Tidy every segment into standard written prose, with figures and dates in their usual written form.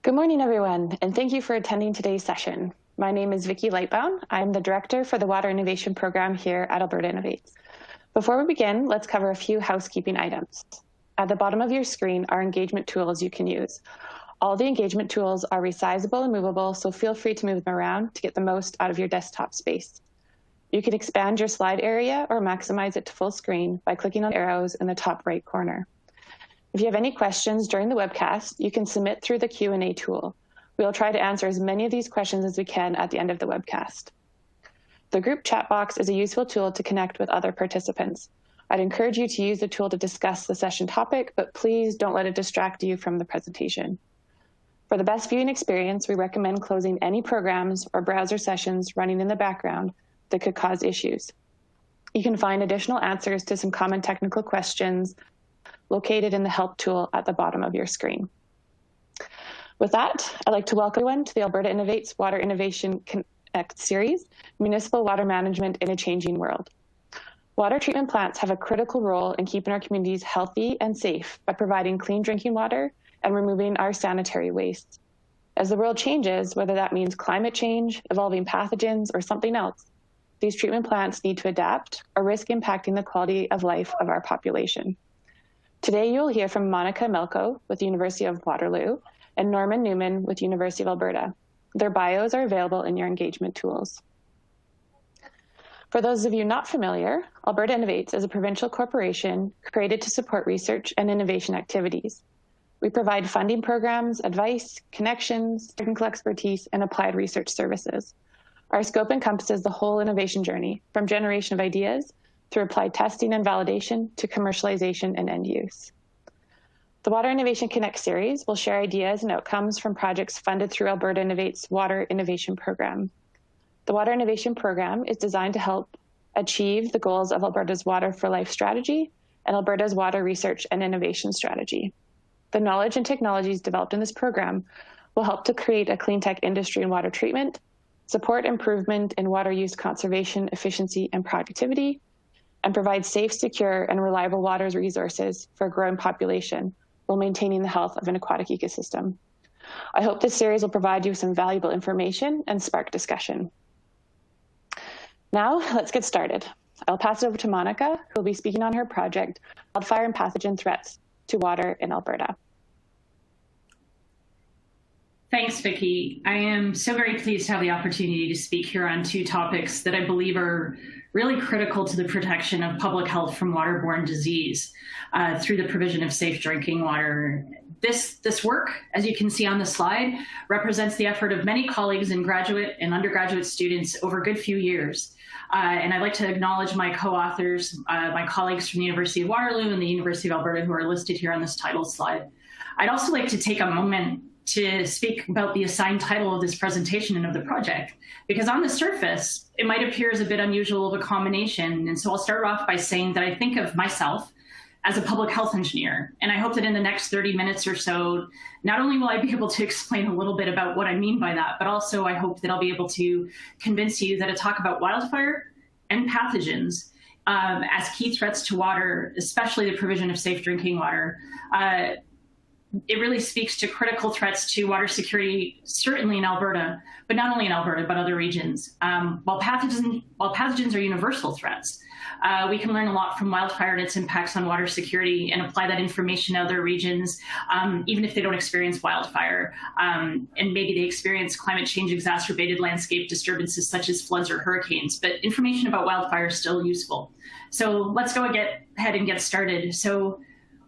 Good morning, everyone, and thank you for attending today's session. My name is Vicki Lightbound. I'm the Director for the Water Innovation Program here at Alberta Innovates. Before we begin, let's cover a few housekeeping items. At the bottom of your screen are engagement tools you can use. All the engagement tools are resizable and movable, so feel free to move them around to get the most out of your desktop space. You can expand your slide area or maximize it to full screen by clicking on arrows in the top right corner. If you have any questions during the webcast, you can submit through the Q&A tool. We'll try to answer as many of these questions as we can at the end of the webcast. The group chat box is a useful tool to connect with other participants. I'd encourage you to use the tool to discuss the session topic, but please don't let it distract you from the presentation. For the best viewing experience, we recommend closing any programs or browser sessions running in the background that could cause issues. You can find additional answers to some common technical questions located in the help tool at the bottom of your screen. With that, I'd like to welcome everyone to the Alberta Innovates Water Innovation Connect series, Municipal Water Management in a Changing World. Water treatment plants have a critical role in keeping our communities healthy and safe by providing clean drinking water and removing our sanitary waste. As the world changes, whether that means climate change, evolving pathogens, or something else, these treatment plants need to adapt or risk impacting the quality of life of our population. Today, you'll hear from Monica Emleko with the University of Waterloo and Neumann with University of Alberta. Their bios are available in your engagement tools. For those of you not familiar, Alberta Innovates is a provincial corporation created to support research and innovation activities. We provide funding programs, advice, connections, technical expertise, and applied research services. Our scope encompasses the whole innovation journey, from generation of ideas through applied testing and validation to commercialization and end use. The Water Innovation Connect series will share ideas and outcomes from projects funded through Alberta Innovates' Water Innovation Program. The Water Innovation Program is designed to help achieve the goals of Alberta's Water for Life strategy and Alberta's Water Research and Innovation strategy. The knowledge and technologies developed in this program will help to create a clean tech industry in water treatment, support improvement in water use conservation, efficiency, and productivity, and provide safe, secure, and reliable water resources for a growing population while maintaining the health of an aquatic ecosystem. I hope this series will provide you with some valuable information and spark discussion. Now, let's get started. I'll pass it over to Monica, who will be speaking on her project, Wildfire and Pathogen Threats to Water in Alberta. Thanks, Vicki. I am so very pleased to have the opportunity to speak here on two topics that I believe are really critical to the protection of public health from waterborne disease through the provision of safe drinking water. This work, as you can see on the slide, represents the effort of many colleagues and graduate and undergraduate students over a good few years. And I'd like to acknowledge my co-authors, my colleagues from the University of Waterloo and the University of Alberta, who are listed here on this title slide. I'd also like to take a moment to speak about the assigned title of this presentation and of the project, because on the surface, it might appear as a bit unusual of a combination. And so I'll start off by saying that I think of myself as a public health engineer. And I hope that in the next 30 minutes or so, not only will I be able to explain a little bit about what I mean by that, but also I hope that I'll be able to convince you that a talk about wildfire and pathogens as key threats to water, especially the provision of safe drinking water, it really speaks to critical threats to water security, certainly in Alberta, but not only in Alberta, but other regions. While pathogens are universal threats, we can learn a lot from wildfire and its impacts on water security and apply that information to other regions, even if they don't experience wildfire. And maybe they experience climate change exacerbated landscape disturbances such as floods or hurricanes, but information about wildfire is still useful. So let's go ahead and get started. So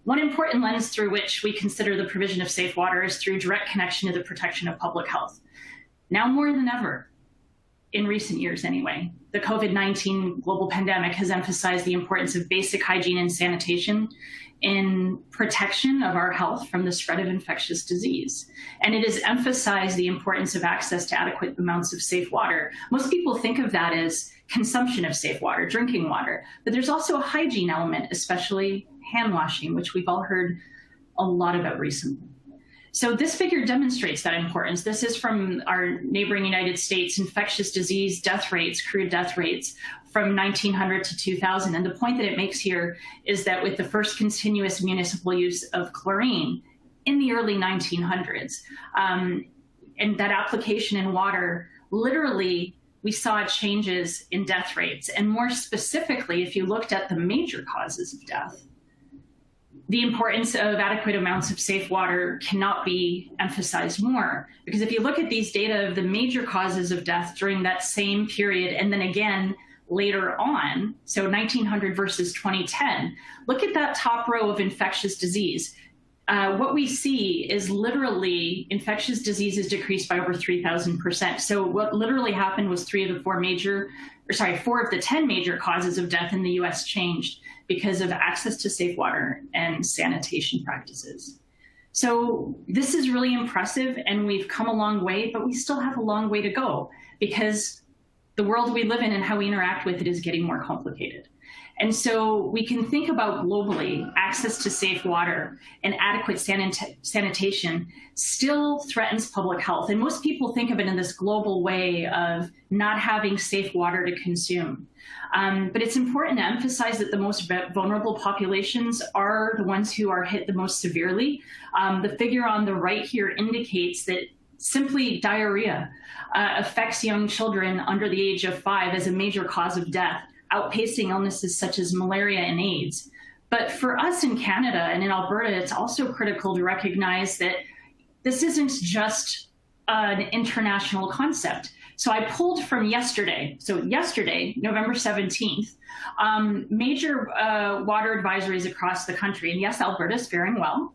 one important lens through which we consider the provision of safe water is through direct connection to the protection of public health. Now more than ever, in recent years anyway, the COVID-19 global pandemic has emphasized the importance of basic hygiene and sanitation in protection of our health from the spread of infectious disease. And it has emphasized the importance of access to adequate amounts of safe water. Most people think of that as consumption of safe water, drinking water, but there's also a hygiene element, especially hand washing, which we've all heard a lot about recently. So this figure demonstrates that importance. This is from our neighboring United States infectious disease death rates, crude death rates from 1900 to 2000. And the point that it makes here is that with the first continuous municipal use of chlorine in the early 1900s. And that application in water, literally, we saw changes in death rates. And more specifically, if you looked at the major causes of death, the importance of adequate amounts of safe water cannot be emphasized more. Because if you look at these data of the major causes of death during that same period, and then again later on, so 1900 versus 2010, look at that top row of infectious disease. What we see is literally infectious diseases decreased by over 3,000%. So what literally happened was 4 of the 10 major causes of death in the US changed because of access to safe water and sanitation practices. So this is really impressive, and we've come a long way, but we still have a long way to go because the world we live in and how we interact with it is getting more complicated. And so we can think about globally, access to safe water and adequate sanitation still threatens public health. And most people think of it in this global way of not having safe water to consume. But it's important to emphasize that the most vulnerable populations are the ones who are hit the most severely. The figure on the right here indicates that simply diarrhea affects young children under the age of 5 as a major cause of death, outpacing illnesses such as malaria and AIDS. But for us in Canada and in Alberta, it's also critical to recognize that this isn't just an international concept. So I pulled from yesterday. So yesterday, November 17th, major water advisories across the country. And yes, Alberta is faring well,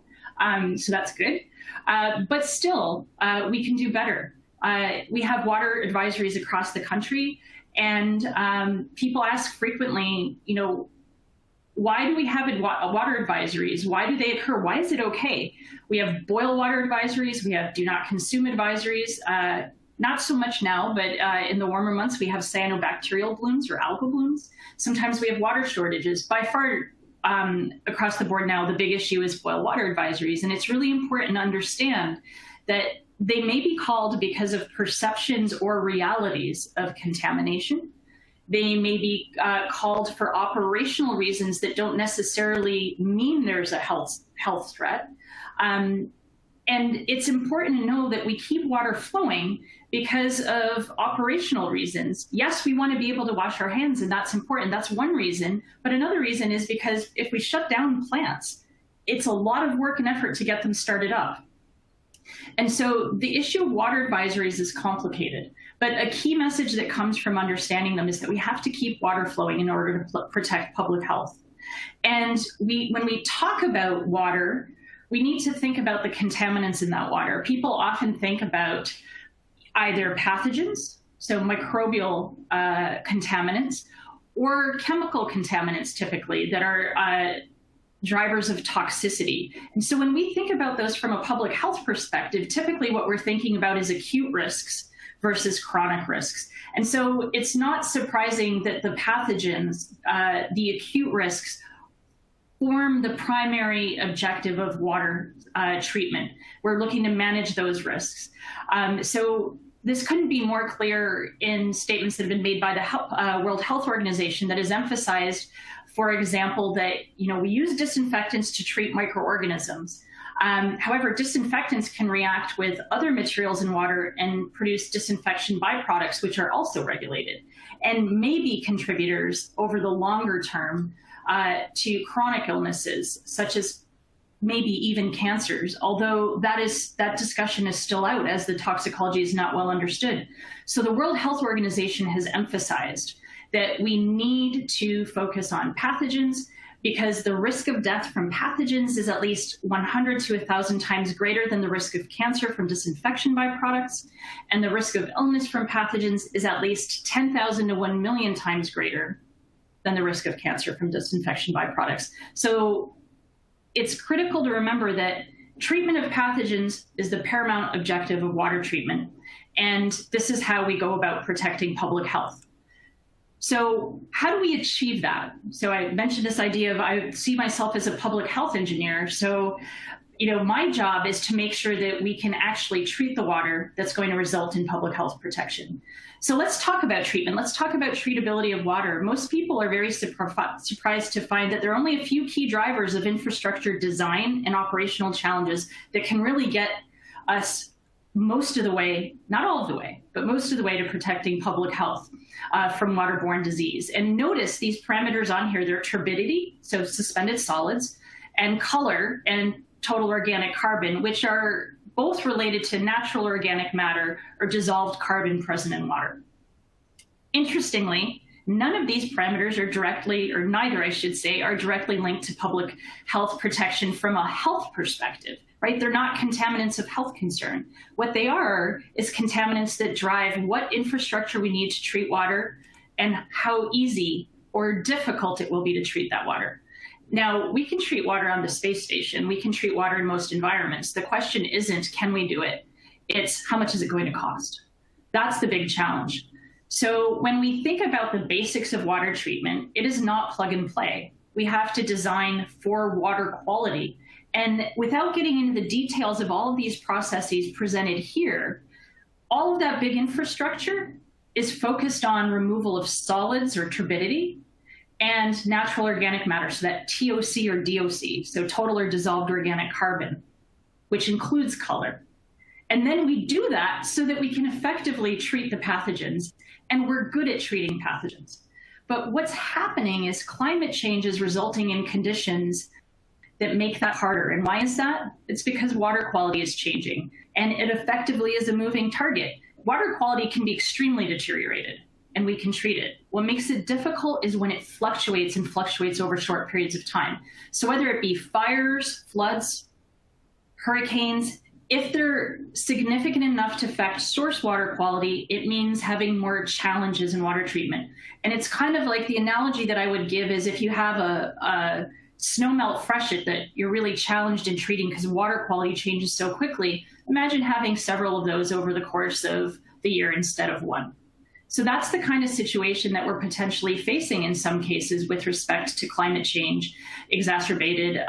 so that's good. But still, we can do better. We have water advisories across the country. And people ask frequently, you know, why do we have water advisories? Why do they occur? Why is it okay? We have boil water advisories. We have do not consume advisories. Not so much now, but in the warmer months, we have cyanobacterial blooms or algal blooms. Sometimes we have water shortages. By far, across the board now, the big issue is boil water advisories. And it's really important to understand that they may be called because of perceptions or realities of contamination. They may be called for operational reasons that don't necessarily mean there's a health threat. And it's important to know that we keep water flowing because of operational reasons. Yes, we want to be able to wash our hands, and that's important. That's one reason. But another reason is because if we shut down plants, it's a lot of work and effort to get them started up. And so the issue of water advisories is complicated, but a key message that comes from understanding them is that we have to keep water flowing in order to protect public health. And when we talk about water, we need to think about the contaminants in that water. People often think about either pathogens, so microbial contaminants, or chemical contaminants typically that are drivers of toxicity. And so when we think about those from a public health perspective, typically what we're thinking about is acute risks versus chronic risks. And so it's not surprising that the pathogens, the acute risks, form the primary objective of water treatment. We're looking to manage those risks. So this couldn't be more clear in statements that have been made by the World Health Organization that has emphasized, for example, that we use disinfectants to treat microorganisms. However, disinfectants can react with other materials in water and produce disinfection byproducts, which are also regulated and may be contributors over the longer term to chronic illnesses, such as maybe even cancers, although that discussion is still out as the toxicology is not well understood. So the World Health Organization has emphasized that we need to focus on pathogens because the risk of death from pathogens is at least 100 to 1,000 times greater than the risk of cancer from disinfection byproducts, and the risk of illness from pathogens is at least 10,000 to 1 million times greater than the risk of cancer from disinfection byproducts. So it's critical to remember that treatment of pathogens is the paramount objective of water treatment, and this is how we go about protecting public health. So how do we achieve that? So I mentioned this idea of I see myself as a public health engineer. So, my job is to make sure that we can actually treat the water that's going to result in public health protection. So let's talk about treatment. Let's talk about treatability of water. Most people are very surprised to find that there are only a few key drivers of infrastructure design and operational challenges that can really get us most of the way, not all of the way, but most of the way to protecting public health from waterborne disease. And notice these parameters on here, they're turbidity, so suspended solids, and color and total organic carbon, which are both related to natural organic matter or dissolved carbon present in water. Interestingly, none of these parameters are directly, or neither I should say, are directly linked to public health protection from a health perspective, right? They're not contaminants of health concern. What they are is contaminants that drive what infrastructure we need to treat water and how easy or difficult it will be to treat that water. Now, we can treat water on the space station. We can treat water in most environments. The question isn't, can we do it? It's how much is it going to cost? That's the big challenge. So when we think about the basics of water treatment, it is not plug and play. We have to design for water quality. And without getting into the details of all of these processes presented here, all of that big infrastructure is focused on removal of solids or turbidity and natural organic matter, so that TOC or DOC, so total or dissolved organic carbon, which includes color. And then we do that so that we can effectively treat the pathogens, and we're good at treating pathogens. But what's happening is climate change is resulting in conditions that make that harder. And why is that? It's because water quality is changing, and it effectively is a moving target. Water quality can be extremely deteriorated, and we can treat it. What makes it difficult is when it fluctuates and fluctuates over short periods of time. So whether it be fires, floods, hurricanes, if they're significant enough to affect source water quality, it means having more challenges in water treatment. And it's kind of like the analogy that I would give is if you have a snowmelt freshet that you're really challenged in treating because water quality changes so quickly, imagine having several of those over the course of the year instead of one. So that's the kind of situation that we're potentially facing in some cases with respect to climate change, exacerbated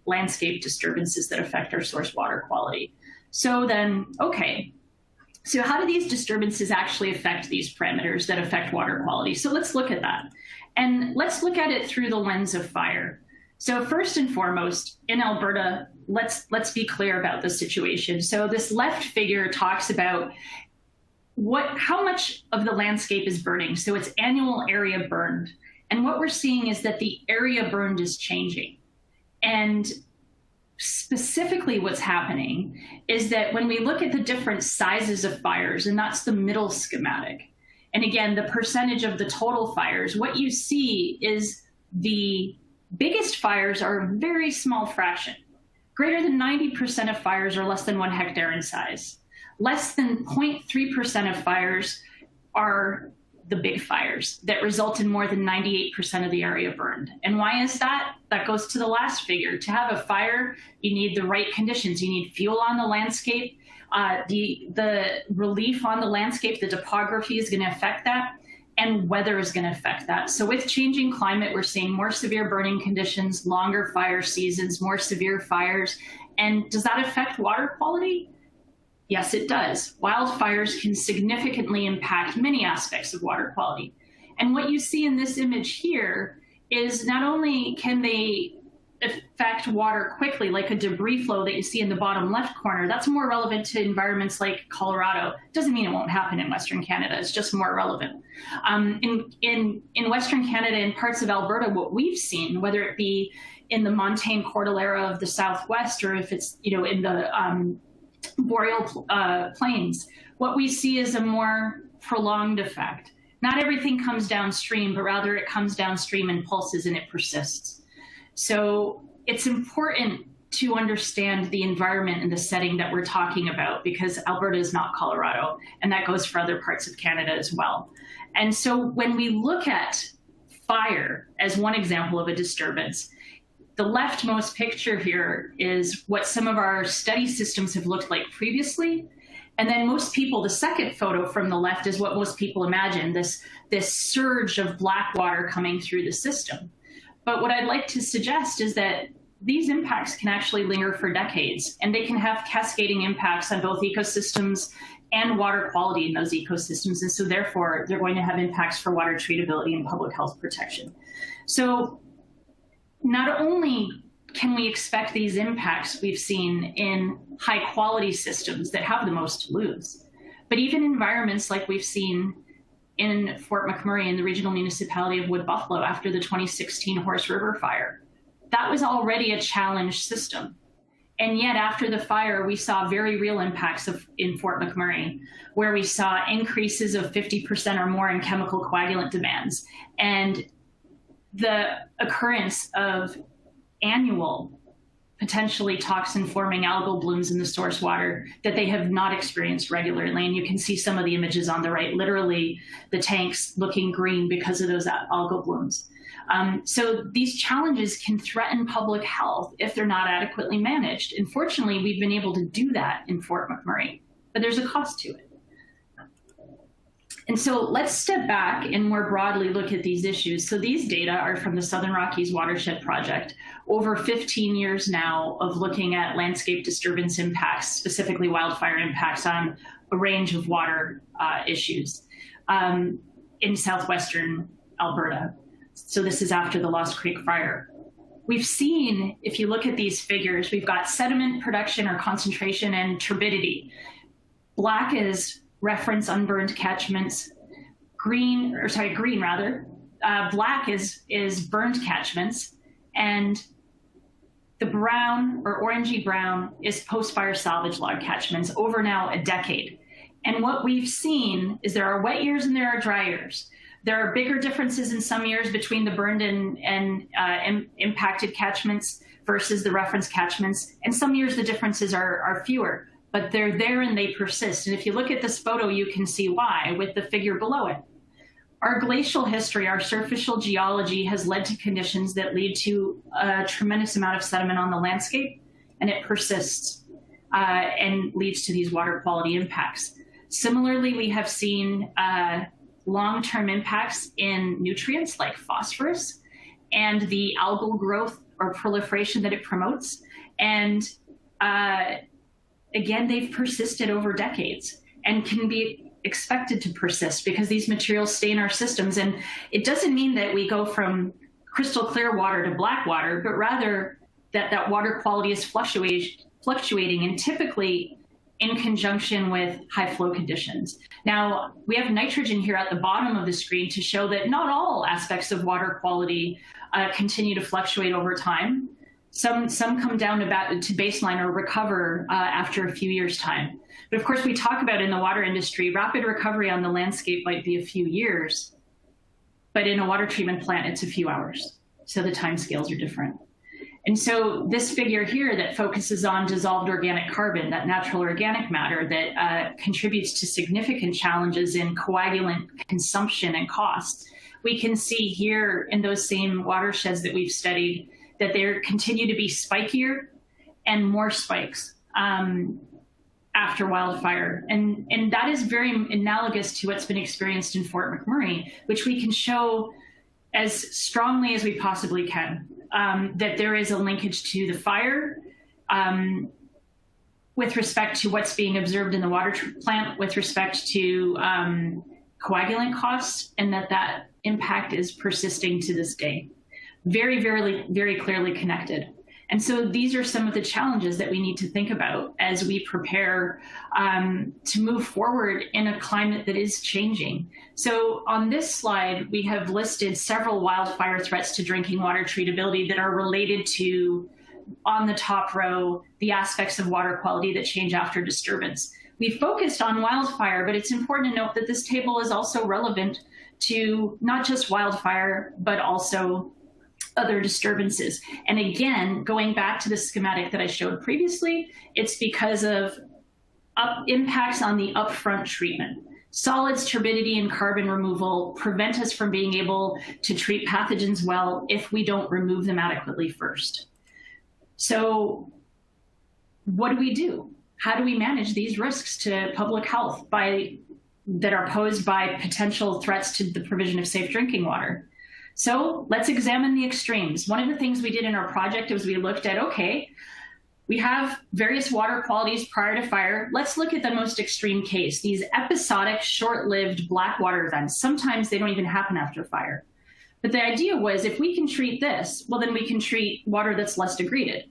landscape disturbances that affect our source water quality. So then, okay, so how do these disturbances actually affect these parameters that affect water quality? So let's look at that. And let's look at it through the lens of fire. So first and foremost, in Alberta, let's be clear about the situation. So this left figure talks about how much of the landscape is burning. So it's annual area burned. And what we're seeing is that the area burned is changing. And specifically what's happening is that when we look at the different sizes of fires, and that's the middle schematic, and again, the percentage of the total fires, what you see is the biggest fires are a very small fraction. Greater than 90% of fires are less than 1 hectare in size. Less than 0.3% of fires are the big fires that result in more than 98% of the area burned. And why is that? That goes to the last figure. To have a fire, you need the right conditions. You need fuel on the landscape. The relief on the landscape, the topography is going to affect that, and weather is going to affect that. So with changing climate, we're seeing more severe burning conditions, longer fire seasons, more severe fires. And does that affect water quality? Yes, it does. Wildfires can significantly impact many aspects of water quality. And what you see in this image here is not only can they affect water quickly, like a debris flow that you see in the bottom left corner, that's more relevant to environments like Colorado. Doesn't mean it won't happen in Western Canada, it's just more relevant. In Western Canada and parts of Alberta, what we've seen, whether it be in the montane cordillera of the Southwest or if it's in the boreal plains, what we see is a more prolonged effect. Not everything comes downstream, but rather it comes downstream in pulses and it persists. So it's important to understand the environment and the setting that we're talking about, because Alberta is not Colorado, and that goes for other parts of Canada as well. And so when we look at fire as one example of a disturbance, the leftmost picture here is what some of our study systems have looked like previously. And then most people, the second photo from the left is what most people imagine, this surge of black water coming through the system. But what I'd like to suggest is that these impacts can actually linger for decades, and they can have cascading impacts on both ecosystems and water quality in those ecosystems. And so therefore, they're going to have impacts for water treatability and public health protection. So not only can we expect these impacts we've seen in high quality systems that have the most to lose, but even environments like we've seen in Fort McMurray in the regional municipality of Wood Buffalo after the 2016 Horse River fire. That was already a challenged system. And yet after the fire, we saw very real impacts in Fort McMurray, where we saw increases of 50% or more in chemical coagulant demands, and the occurrence of annual potentially toxin-forming algal blooms in the source water that they have not experienced regularly. And you can see some of the images on the right, literally the tanks looking green because of those algal blooms. So these challenges can threaten public health if they're not adequately managed. And fortunately, we've been able to do that in Fort McMurray, but there's a cost to it. And so let's step back and more broadly look at these issues. So these data are from the Southern Rockies Watershed Project, over 15 years now of looking at landscape disturbance impacts, specifically wildfire impacts on a range of water issues in southwestern Alberta. So this is after the Lost Creek fire. We've seen, if you look at these figures, we've got sediment production or concentration and turbidity. Black is reference unburned catchments. Green rather. Black is burned catchments, and the brown or orangey brown is post-fire salvage log catchments over now a decade. And what we've seen is there are wet years and there are dry years. There are bigger differences in some years between the burned and impacted catchments versus the reference catchments. And some years the differences are fewer, but they're there and they persist. And if you look at this photo, you can see why with the figure below it. Our glacial history, our surficial geology has led to conditions that lead to a tremendous amount of sediment on the landscape, and it persists and leads to these water quality impacts. Similarly, we have seen long-term impacts in nutrients like phosphorus and the algal growth or proliferation that it promotes. And again, they've persisted over decades and can be expected to persist because these materials stay in our systems. And it doesn't mean that we go from crystal clear water to black water, but rather that water quality is fluctuating and typically in conjunction with high flow conditions. Now, we have nitrogen here at the bottom of the screen to show that not all aspects of water quality continue to fluctuate over time. Some come down to baseline or recover after a few years' time. But of course, we talk about in the water industry, rapid recovery on the landscape might be a few years, but in a water treatment plant, it's a few hours. So the timescales are different. And so this figure here that focuses on dissolved organic carbon, that natural organic matter that contributes to significant challenges in coagulant consumption and costs, we can see here in those same watersheds that we've studied that there continue to be spikier and more spikes after wildfire. And that is very analogous to what's been experienced in Fort McMurray, which we can show as strongly as we possibly can, that there is a linkage to the fire with respect to what's being observed in the water plant with respect to coagulant costs, and that impact is persisting to this day. Very, very, very clearly connected. And so these are some of the challenges that we need to think about as we prepare to move forward in a climate that is changing. So on this slide, we have listed several wildfire threats to drinking water treatability that are related to, on the top row, the aspects of water quality that change after disturbance. We focused on wildfire, but it's important to note that this table is also relevant to not just wildfire, but also other disturbances. And again, going back to the schematic that I showed previously, it's because of impacts on the upfront treatment. Solids, turbidity, and carbon removal prevent us from being able to treat pathogens well if we don't remove them adequately first. So what do? How do we manage these risks to public health that are posed by potential threats to the provision of safe drinking water? So let's examine the extremes. One of the things we did in our project was we looked at, okay, we have various water qualities prior to fire. Let's look at the most extreme case, these episodic, short-lived black water events. Sometimes they don't even happen after fire. But the idea was if we can treat this, well, then we can treat water that's less degraded.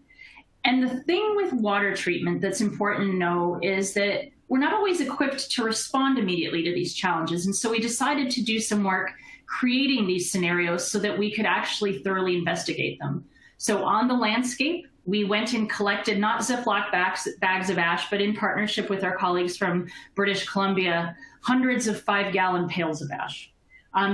And the thing with water treatment that's important to know is that we're not always equipped to respond immediately to these challenges. And so we decided to do some work creating these scenarios so that we could actually thoroughly investigate them. So on the landscape, we went and collected not Ziploc bags of ash, but in partnership with our colleagues from British Columbia, hundreds of 5-gallon pails of ash.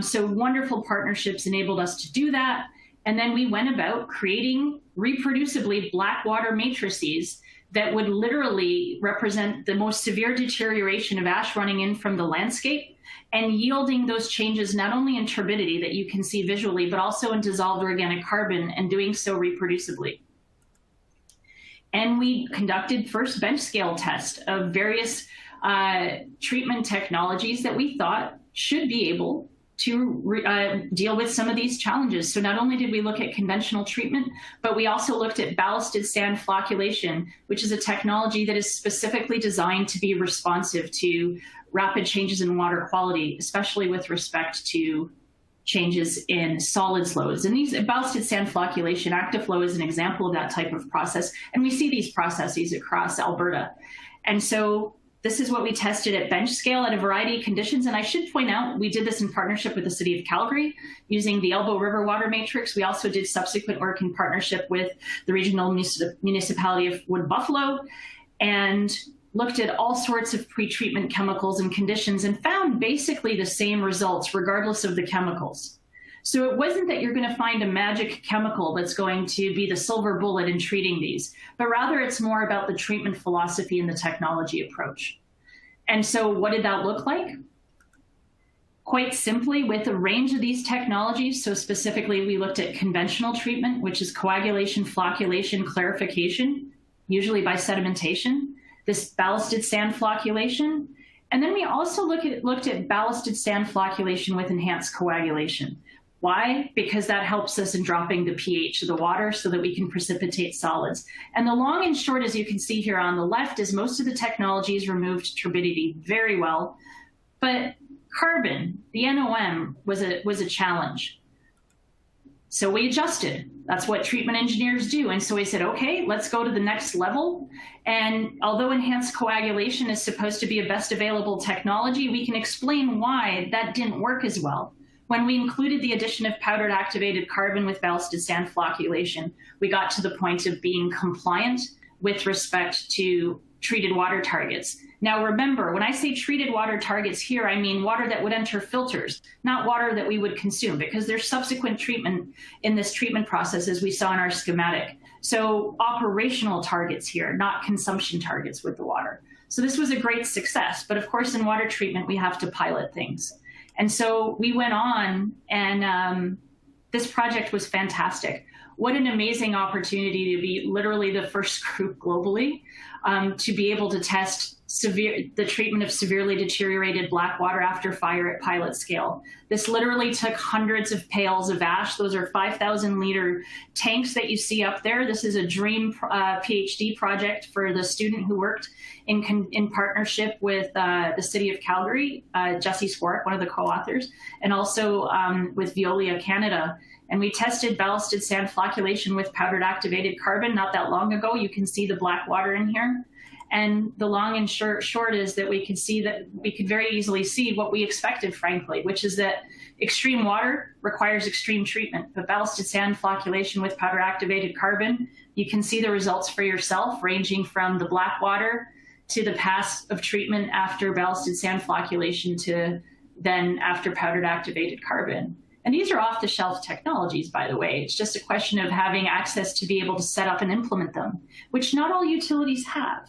So wonderful partnerships enabled us to do that. And then we went about creating reproducibly black water matrices that would literally represent the most severe deterioration of ash running in from the landscape and yielding those changes not only in turbidity that you can see visually, but also in dissolved organic carbon, and doing so reproducibly. And we conducted first bench scale tests of various treatment technologies that we thought should be able to deal with some of these challenges. So not only did we look at conventional treatment, but we also looked at ballasted sand flocculation, which is a technology that is specifically designed to be responsive to rapid changes in water quality, especially with respect to changes in solid flows. And these ballasted sand flocculation, active flow is an example of that type of process. And we see these processes across Alberta. And so this is what we tested at bench scale at a variety of conditions. And I should point out, we did this in partnership with the City of Calgary using the Elbow River Water Matrix. We also did subsequent work in partnership with the regional municipality of Wood Buffalo and looked at all sorts of pretreatment chemicals and conditions and found basically the same results regardless of the chemicals. So it wasn't that you're going to find a magic chemical that's going to be the silver bullet in treating these, but rather it's more about the treatment philosophy and the technology approach. And so what did that look like? Quite simply, with a range of these technologies, so specifically we looked at conventional treatment, which is coagulation, flocculation, clarification, usually by sedimentation, this ballasted sand flocculation, and then we also looked at ballasted sand flocculation with enhanced coagulation. Why? Because that helps us in dropping the pH of the water so that we can precipitate solids. And the long and short, as you can see here on the left, is most of the technologies removed turbidity very well, but carbon, the NOM, was a challenge. So we adjusted. That's what treatment engineers do. And so we said, okay, let's go to the next level. And although enhanced coagulation is supposed to be a best available technology, we can explain why that didn't work as well. When we included the addition of powdered activated carbon with ballasted sand flocculation, we got to the point of being compliant with respect to treated water targets. Now remember, when I say treated water targets here, I mean water that would enter filters, not water that we would consume, because there's subsequent treatment in this treatment process, as we saw in our schematic. So operational targets here, not consumption targets with the water. So this was a great success. But of course, in water treatment, we have to pilot things. And so we went on, and this project was fantastic. What an amazing opportunity to be literally the first group globally to be able to test the treatment of severely deteriorated black water after fire at pilot scale. This literally took hundreds of pails of ash. Those are 5,000-liter tanks that you see up there. This is a dream PhD project for the student who worked in partnership with the City of Calgary, Jesse Swark, one of the co-authors, and also with Veolia Canada. And we tested ballasted sand flocculation with powdered activated carbon not that long ago. You can see the black water in here. And the long and short is that we could very easily see what we expected, frankly, which is that extreme water requires extreme treatment. But ballasted sand flocculation with powder activated carbon, you can see the results for yourself, ranging from the black water to the pass of treatment after ballasted sand flocculation to then after powdered activated carbon. And these are off-the-shelf technologies, by the way. It's just a question of having access to be able to set up and implement them, which not all utilities have.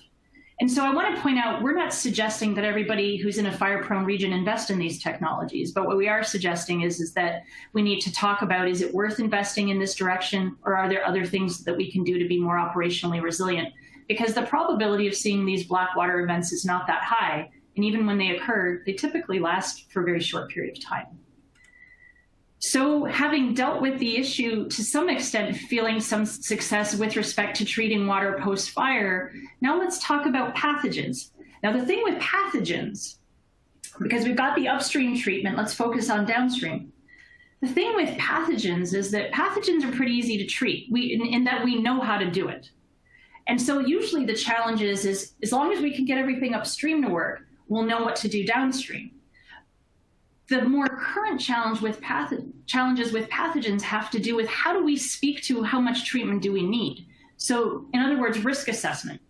And so I want to point out, we're not suggesting that everybody who's in a fire-prone region invest in these technologies, but what we are suggesting is that we need to talk about, is it worth investing in this direction, or are there other things that we can do to be more operationally resilient? Because the probability of seeing these black water events is not that high, and even when they occur, they typically last for a very short period of time. So having dealt with the issue to some extent, feeling some success with respect to treating water post-fire, now let's talk about pathogens. Now the thing with pathogens, because we've got the upstream treatment, let's focus on downstream. The thing with pathogens is that pathogens are pretty easy to treat in that we know how to do it. And so usually the challenge is as long as we can get everything upstream to work, we'll know what to do downstream. The more current challenges with pathogens have to do with how do we speak to how much treatment do we need? So in other words, risk assessment.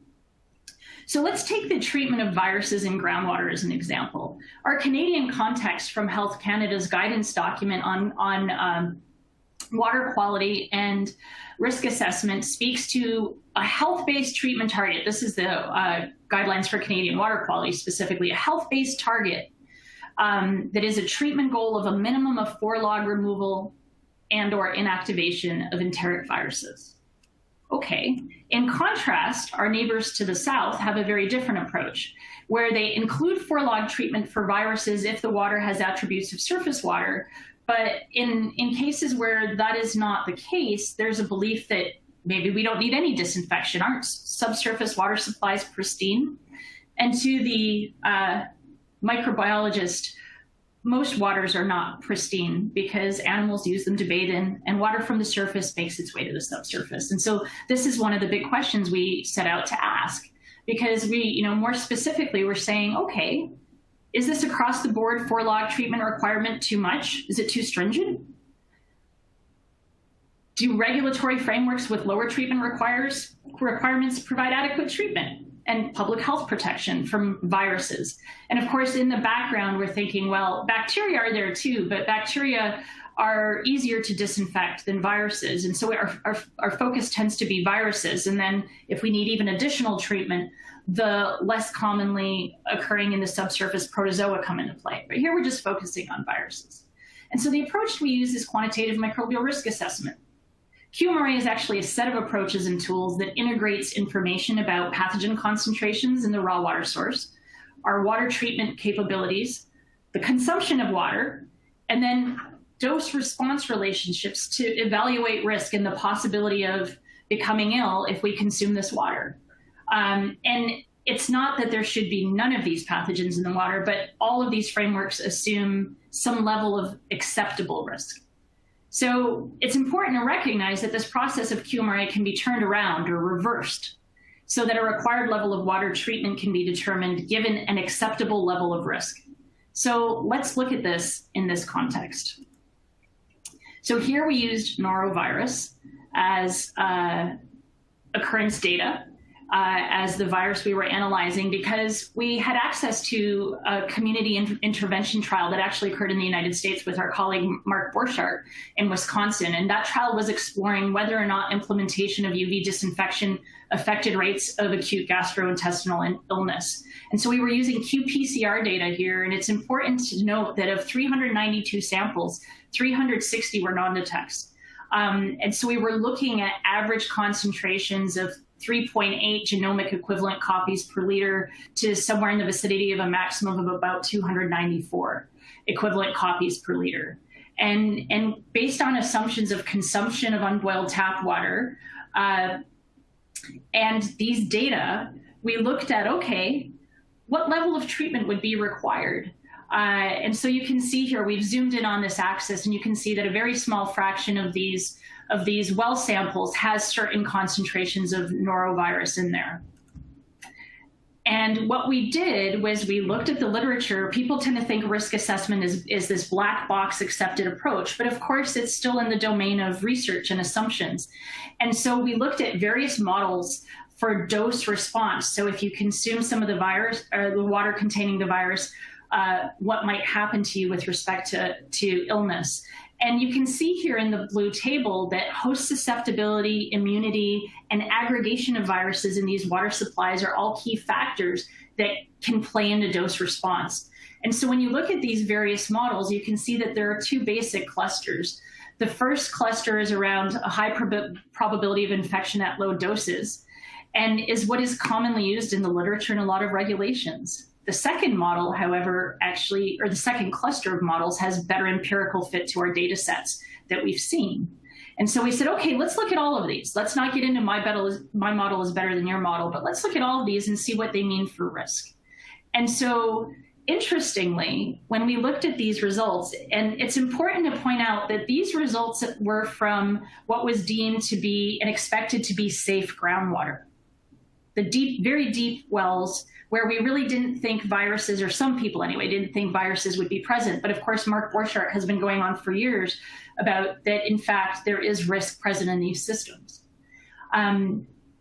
So let's take the treatment of viruses in groundwater as an example. Our Canadian context from Health Canada's guidance document on water quality and risk assessment speaks to a health-based treatment target. This is the guidelines for Canadian water quality specifically, a health-based target that is a treatment goal of a minimum of 4 log removal and/or inactivation of enteric viruses. Okay. In contrast, our neighbors to the south have a very different approach, where they include 4 log treatment for viruses if the water has attributes of surface water. But in cases where that is not the case, there's a belief that maybe we don't need any disinfection. Aren't subsurface water supplies pristine? And to the microbiologist, most waters are not pristine because animals use them to bathe in, and water from the surface makes its way to the subsurface. And so this is one of the big questions we set out to ask, because we, more specifically, we're saying, okay, is this across the board 4 log treatment requirement too much? Is it too stringent? Do regulatory frameworks with lower treatment requirements provide adequate treatment and public health protection from viruses? And of course, in the background, we're thinking, well, bacteria are there too, but bacteria are easier to disinfect than viruses. And so our focus tends to be viruses. And then if we need even additional treatment, the less commonly occurring in the subsurface protozoa come into play. But here we're just focusing on viruses. And so the approach we use is quantitative microbial risk assessment. QMRA is actually a set of approaches and tools that integrates information about pathogen concentrations in the raw water source, our water treatment capabilities, the consumption of water, and then dose-response relationships to evaluate risk and the possibility of becoming ill if we consume this water. And it's not that there should be none of these pathogens in the water, but all of these frameworks assume some level of acceptable risk. So it's important to recognize that this process of QMRA can be turned around or reversed so that a required level of water treatment can be determined given an acceptable level of risk. So let's look at this in this context. So here we used Norovirus as occurrence data as the virus we were analyzing, because we had access to a community intervention trial that actually occurred in the United States with our colleague Mark Borchardt in Wisconsin. And that trial was exploring whether or not implementation of UV disinfection affected rates of acute gastrointestinal illness. And so we were using qPCR data here, and it's important to note that of 392 samples, 360 were non-detects. And so we were looking at average concentrations of 3.8 genomic equivalent copies per liter to somewhere in the vicinity of a maximum of about 294 equivalent copies per liter. And based on assumptions of consumption of unboiled tap water and these data, we looked at, okay, what level of treatment would be required? And so you can see here, we've zoomed in on this axis, and you can see that a very small fraction of these well samples has certain concentrations of norovirus in there. And what we did was we looked at the literature. People tend to think risk assessment is this black box accepted approach, but of course it's still in the domain of research and assumptions. And so we looked at various models for dose response. So if you consume some of the virus or the water containing the virus, what might happen to you with respect to illness. And you can see here in the blue table that host susceptibility, immunity, and aggregation of viruses in these water supplies are all key factors that can play into dose response. And so when you look at these various models, you can see that there are 2 basic clusters. The first cluster is around a high probability of infection at low doses, and is what is commonly used in the literature and a lot of regulations. The second model, however, or the second cluster of models has better empirical fit to our data sets that we've seen. And so we said, okay, let's look at all of these. Let's not get into my model is better than your model, but let's look at all of these and see what they mean for risk. And so interestingly, when we looked at these results, and it's important to point out that these results were from what was deemed to be and expected to be safe groundwater. The deep, very deep wells where we really didn't think viruses, or some people anyway, didn't think viruses would be present. But of course, Mark Borchardt has been going on for years about that, in fact, there is risk present in these systems.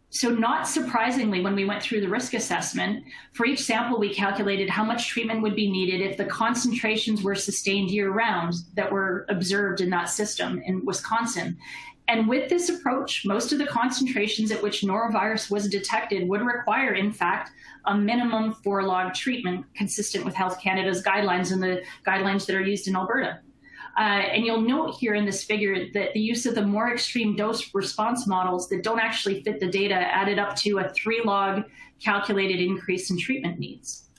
So not surprisingly, when we went through the risk assessment, for each sample, we calculated how much treatment would be needed if the concentrations were sustained year-round that were observed in that system in Wisconsin. And with this approach, most of the concentrations at which norovirus was detected would require, in fact, a minimum 4-log treatment consistent with Health Canada's guidelines and the guidelines that are used in Alberta. And you'll note here in this figure that the use of the more extreme dose response models that don't actually fit the data added up to a 3-log calculated increase in treatment needs.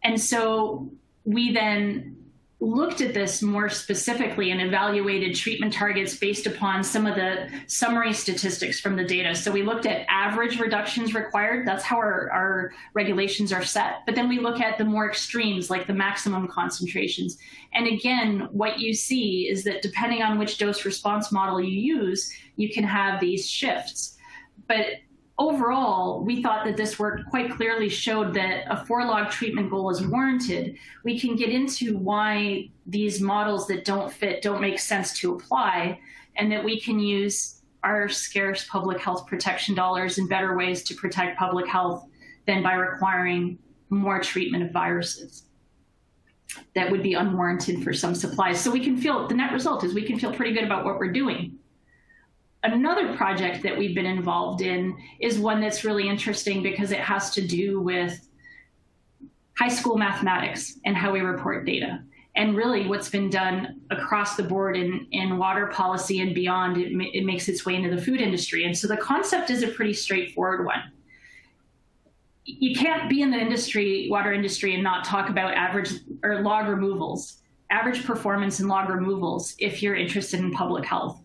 And so we then looked at this more specifically and evaluated treatment targets based upon some of the summary statistics from the data. So we looked at average reductions required. That's how our regulations are set. But then we look at the more extremes, like the maximum concentrations. And again, what you see is that depending on which dose response model you use, you can have these shifts. But overall, we thought that this work quite clearly showed that a 4-log treatment goal is warranted. We can get into why these models that don't fit don't make sense to apply, and that we can use our scarce public health protection dollars in better ways to protect public health than by requiring more treatment of viruses that would be unwarranted for some supplies. So we can feel, the net result is we can feel pretty good about what we're doing. Another project that we've been involved in is one that's really interesting because it has to do with high school mathematics and how we report data. And really what's been done across the board in water policy and beyond, it makes its way into the food industry. And so the concept is a pretty straightforward one. You can't be in the water industry and not talk about average or log removals, average performance in log removals if you're interested in public health.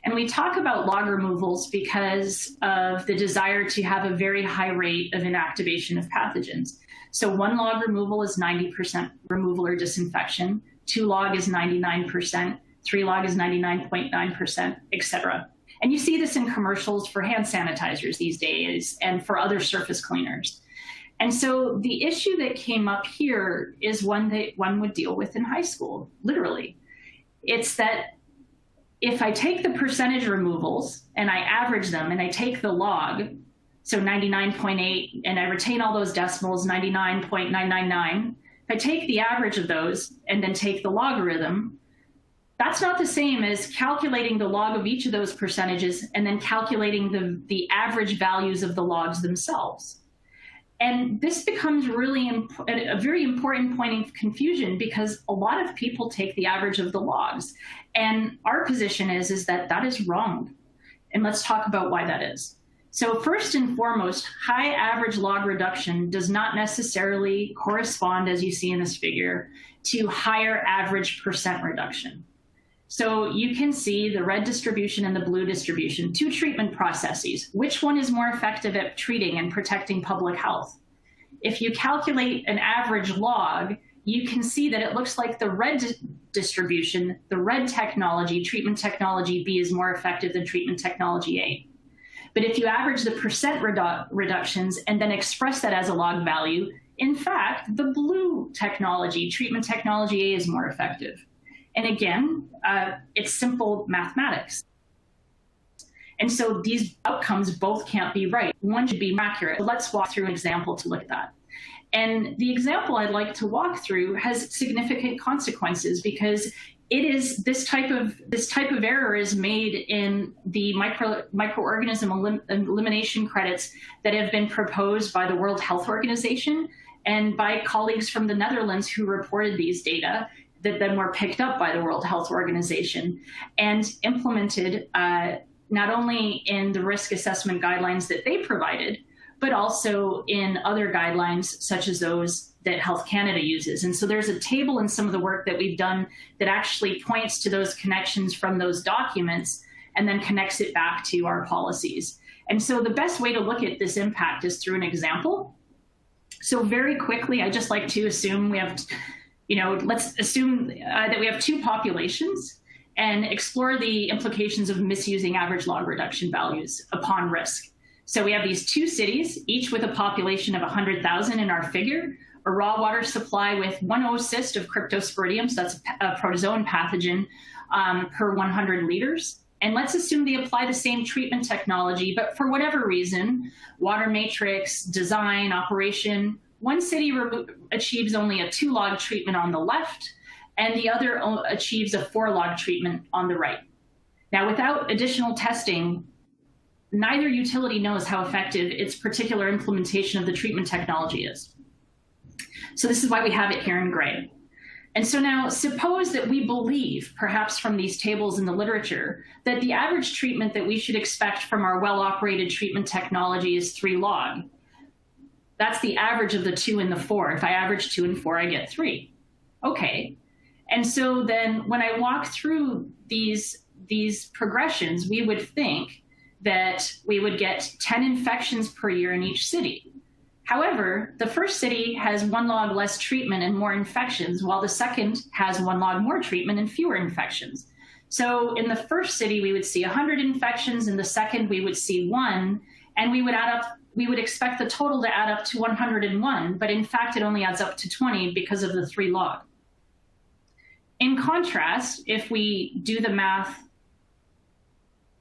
And we talk about log removals because of the desire to have a very high rate of inactivation of pathogens. So 1 log removal is 90% removal or disinfection, 2 log is 99%, 3 log is 99.9%, et cetera. And you see this in commercials for hand sanitizers these days and for other surface cleaners. And so the issue that came up here is one that one would deal with in high school, literally. It's that if I take the percentage removals and I average them and I take the log, so 99.8, and I retain all those decimals, 99.999, if I take the average of those and then take the logarithm, that's not the same as calculating the log of each of those percentages and then calculating the average values of the logs themselves. And this becomes really a very important point of confusion because a lot of people take the average of the logs. And our position is that that is wrong. And let's talk about why that is. So first and foremost, high average log reduction does not necessarily correspond, as you see in this figure, to higher average percent reduction. So you can see the red distribution and the blue distribution, 2 treatment processes. Which one is more effective at treating and protecting public health? If you calculate an average log, you can see that it looks like the red distribution, the red technology, treatment technology B, is more effective than treatment technology A. But if you average the percent reductions and then express that as a log value, in fact, the blue technology, treatment technology A, is more effective. And again, it's simple mathematics. And so these outcomes both can't be right. One should be accurate. Let's walk through an example to look at that. And the example I'd like to walk through has significant consequences because it is this type of error is made in the microorganism elimination credits that have been proposed by the World Health Organization and by colleagues from the Netherlands who reported these data that then were picked up by the World Health Organization and implemented not only in the risk assessment guidelines that they provided, but also in other guidelines, such as those that Health Canada uses. And so there's a table in some of the work that we've done that actually points to those connections from those documents and then connects it back to our policies. And so the best way to look at this impact is through an example. So very quickly, I just like to assume we have, let's assume that we have two populations and explore the implications of misusing average log reduction values upon risk. So we have these two cities, each with a population of 100,000 in our figure, a raw water supply with 1 oocyst of Cryptosporidium, so that's a protozoan pathogen, per 100 liters. And let's assume they apply the same treatment technology, but for whatever reason, water matrix, design, operation, one city achieves only a 2-log treatment on the left, and the other achieves a 4-log treatment on the right. Now, without additional testing, neither utility knows how effective its particular implementation of the treatment technology is. So this is why we have it here in gray. And so now suppose that we believe, perhaps from these tables in the literature, that the average treatment that we should expect from our well-operated treatment technology is 3 log. That's the average of the 2 and the 4. If I average 2 and 4, I get 3. Okay. And so then when I walk through these progressions, we would think that we would get 10 infections per year in each city. However, the first city has 1 log less treatment and more infections, while the second has 1 log more treatment and fewer infections. So in the first city, we would see 100 infections. In the second, we would see 1, and we would expect the total to add up to 101, but in fact, it only adds up to 20 because of the 3 log. In contrast, if we do the math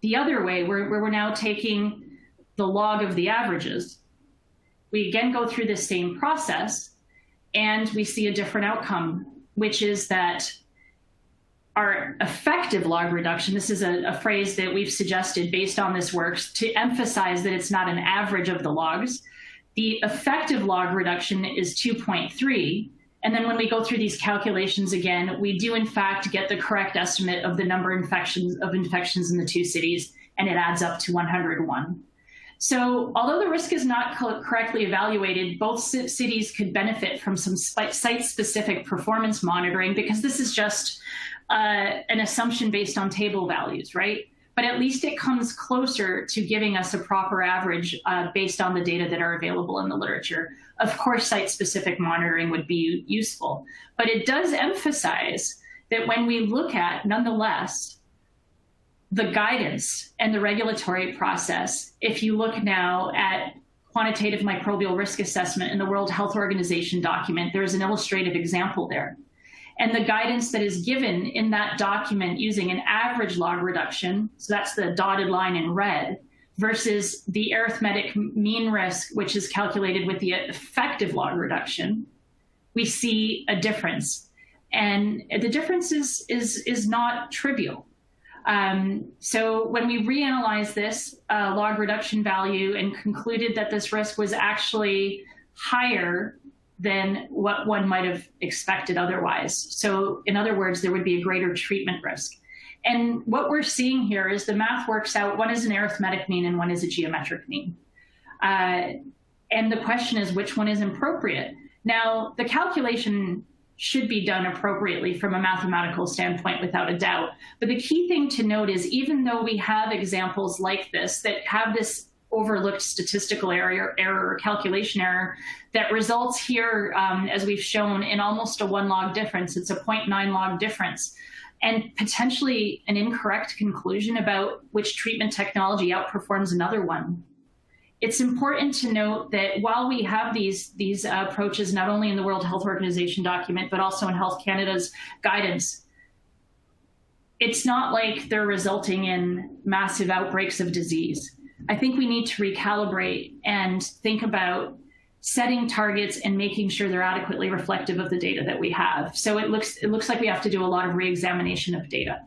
the other way, where we're now taking the log of the averages, we again go through the same process and we see a different outcome, which is that our effective log reduction, this is a phrase that we've suggested based on this work to emphasize that it's not an average of the logs. The effective log reduction is 2.3. And then when we go through these calculations again, we do in fact get the correct estimate of the number of infections in the 2 cities, and it adds up to 101. So although the risk is not correctly evaluated, both cities could benefit from some site-specific performance monitoring, because this is just an assumption based on table values, right? But at least it comes closer to giving us a proper average based on the data that are available in the literature. Of course, site-specific monitoring would be useful, but it does emphasize that when we look at, nonetheless, the guidance and the regulatory process, if you look now at quantitative microbial risk assessment in the World Health Organization document, there's an illustrative example there. And the guidance that is given in that document using an average log reduction, so that's the dotted line in red, versus the arithmetic mean risk, which is calculated with the effective log reduction, we see a difference. And the difference is not trivial. So when we reanalyze this log reduction value and concluded that this risk was actually higher than what one might have expected otherwise. So in other words, there would be a greater treatment risk. And what we're seeing here is the math works out, one is an arithmetic mean and one is a geometric mean. And the question is, which one is appropriate? Now, the calculation should be done appropriately from a mathematical standpoint without a doubt. But the key thing to note is, even though we have examples like this that have this overlooked statistical error or calculation error that results here, as we've shown, in almost a 1 log difference, it's a 0.9 log difference, and potentially an incorrect conclusion about which treatment technology outperforms another one. It's important to note that while we have these approaches, not only in the World Health Organization document, but also in Health Canada's guidance, it's not like they're resulting in massive outbreaks of disease. I think we need to recalibrate and think about setting targets and making sure they're adequately reflective of the data that we have. So it looks like we have to do a lot of re-examination of data.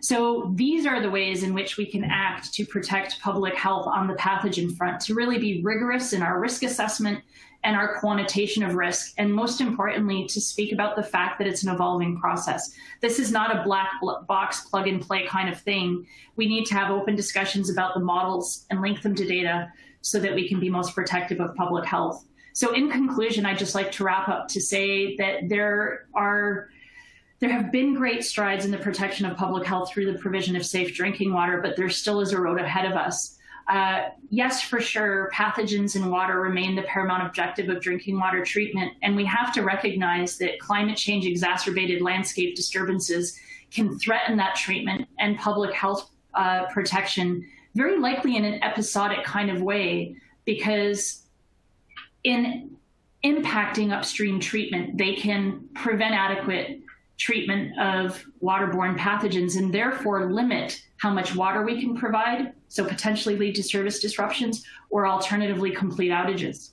So these are the ways in which we can act to protect public health on the pathogen front, to really be rigorous in our risk assessment and our quantitation of risk, and most importantly, to speak about the fact that it's an evolving process. This is not a black box plug and play kind of thing. We need to have open discussions about the models and link them to data so that we can be most protective of public health. So in conclusion, I'd just like to wrap up to say that there have been great strides in the protection of public health through the provision of safe drinking water, but there still is a road ahead of us. Yes, for sure, pathogens in water remain the paramount objective of drinking water treatment, and we have to recognize that climate change exacerbated landscape disturbances can threaten that treatment and public health protection, very likely in an episodic kind of way, because in impacting upstream treatment, they can prevent adequate treatment of waterborne pathogens and therefore limit how much water we can provide, so potentially lead to service disruptions or alternatively complete outages.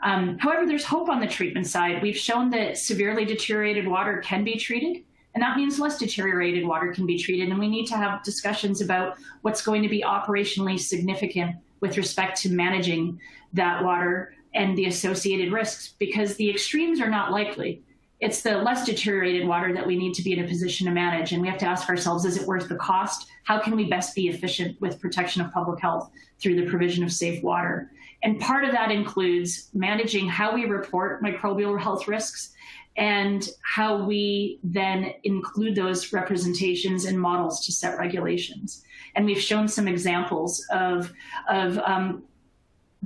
However, there's hope on the treatment side. We've shown that severely deteriorated water can be treated, and that means less deteriorated water can be treated, and we need to have discussions about what's going to be operationally significant with respect to managing that water and the associated risks, because the extremes are not likely. It's the less deteriorated water that we need to be in a position to manage. And we have to ask ourselves, is it worth the cost? How can we best be efficient with protection of public health through the provision of safe water? And part of that includes managing how we report microbial health risks and how we then include those representations and models to set regulations. And we've shown some examples of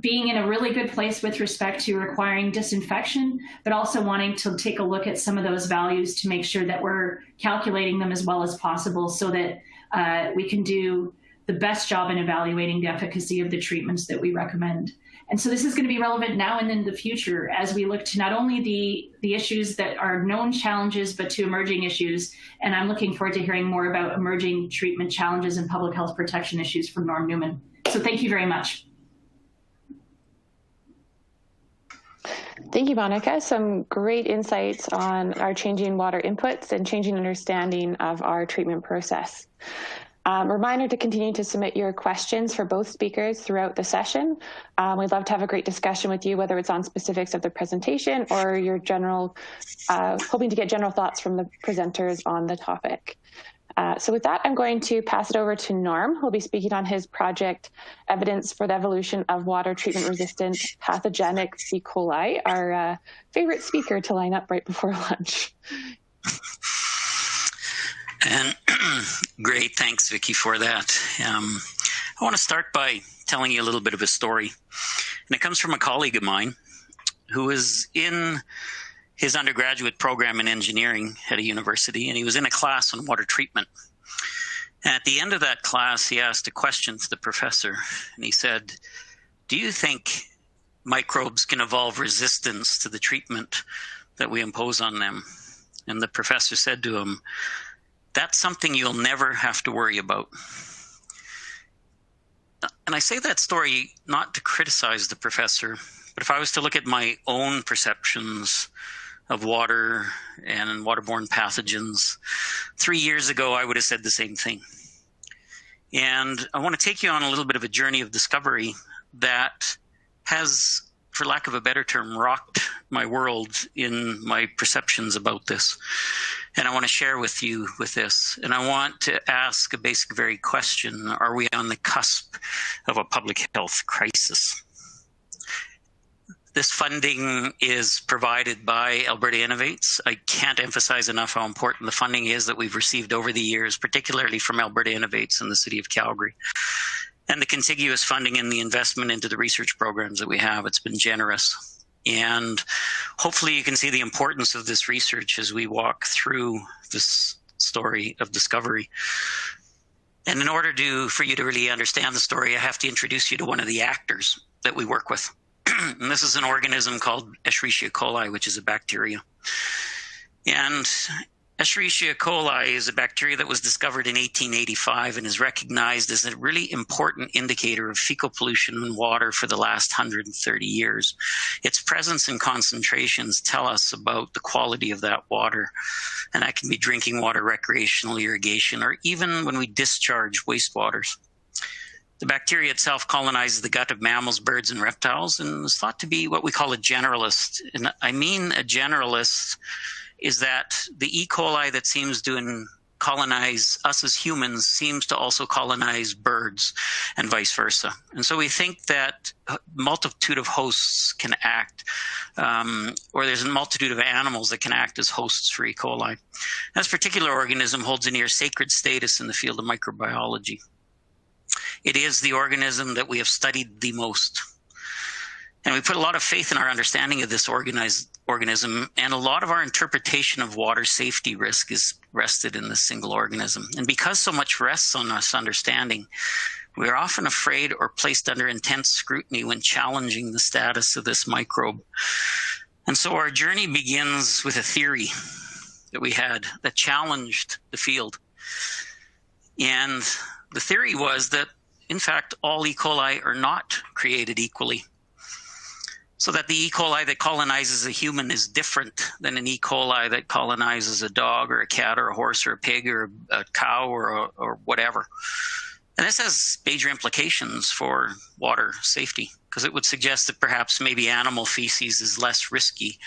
being in a really good place with respect to requiring disinfection, but also wanting to take a look at some of those values to make sure that we're calculating them as well as possible so that we can do the best job in evaluating the efficacy of the treatments that we recommend. And so this is going to be relevant now and in the future as we look to not only the issues that are known challenges, but to emerging issues. And I'm looking forward to hearing more about emerging treatment challenges and public health protection issues from Norm Neumann. So thank you very much. Thank you, Monica. Some great insights on our changing water inputs and changing understanding of our treatment process. Reminder to continue to submit your questions for both speakers throughout the session. We'd love to have a great discussion with you, whether it's on specifics of the presentation or your general, hoping to get general thoughts from the presenters on the topic. So with that, I'm going to pass it over to Norm, who'll be speaking on his project, Evidence for the Evolution of Water Treatment-Resistant Pathogenic E. coli, our favorite speaker to line up right before lunch. And great, thanks, Vicky, for that. I want to start by telling you a little bit of a story. And it comes from a colleague of mine who was in his undergraduate program in engineering at a university, and he was in a class on water treatment. And at the end of that class, he asked a question to the professor, and he said, "Do you think microbes can evolve resistance to the treatment that we impose on them?" And the professor said to him, "That's something you'll never have to worry about." And I say that story not to criticize the professor, but if I was to look at my own perceptions of water and waterborne pathogens 3 years ago, I would have said the same thing. And I want to take you on a little bit of a journey of discovery that has, for lack of a better term, rocked my world in my perceptions about this. And I want to share with you with this. And I want to ask a basic, very question: are we on the cusp of a public health crisis? This funding is provided by Alberta Innovates. I can't emphasize enough how important the funding is that we've received over the years, particularly from Alberta Innovates in the city of Calgary. And the contiguous funding and the investment into the research programs that we have, it's been generous. And hopefully you can see the importance of this research as we walk through this story of discovery. And in order for you to really understand the story, I have to introduce you to one of the actors that we work with. And this is an organism called Escherichia coli, which is a bacteria. And Escherichia coli is a bacteria that was discovered in 1885 and is recognized as a really important indicator of fecal pollution in water for the last 130 years. Its presence and concentrations tell us about the quality of that water, and that can be drinking water, recreational irrigation, or even when we discharge wastewaters. The bacteria itself colonizes the gut of mammals, birds, and reptiles, and is thought to be what we call a generalist. And I mean a generalist is that the E. coli that seems to colonize us as humans seems to also colonize birds and vice versa. And so we think that a multitude of hosts can act, or there's a multitude of animals that can act as hosts for E. coli. This particular organism holds a near sacred status in the field of microbiology. It is the organism that we have studied the most. And we put a lot of faith in our understanding of this organism, and a lot of our interpretation of water safety risk is rested in this single organism. And because so much rests on this understanding, we are often afraid or placed under intense scrutiny when challenging the status of this microbe. And so our journey begins with a theory that we had that challenged the field. And the theory was that, in fact, all E. coli are not created equally. So that the E. coli that colonizes a human is different than an E. coli that colonizes a dog or a cat or a horse or a pig or a cow or whatever. And this has major implications for water safety, because it would suggest that perhaps maybe animal feces is less risky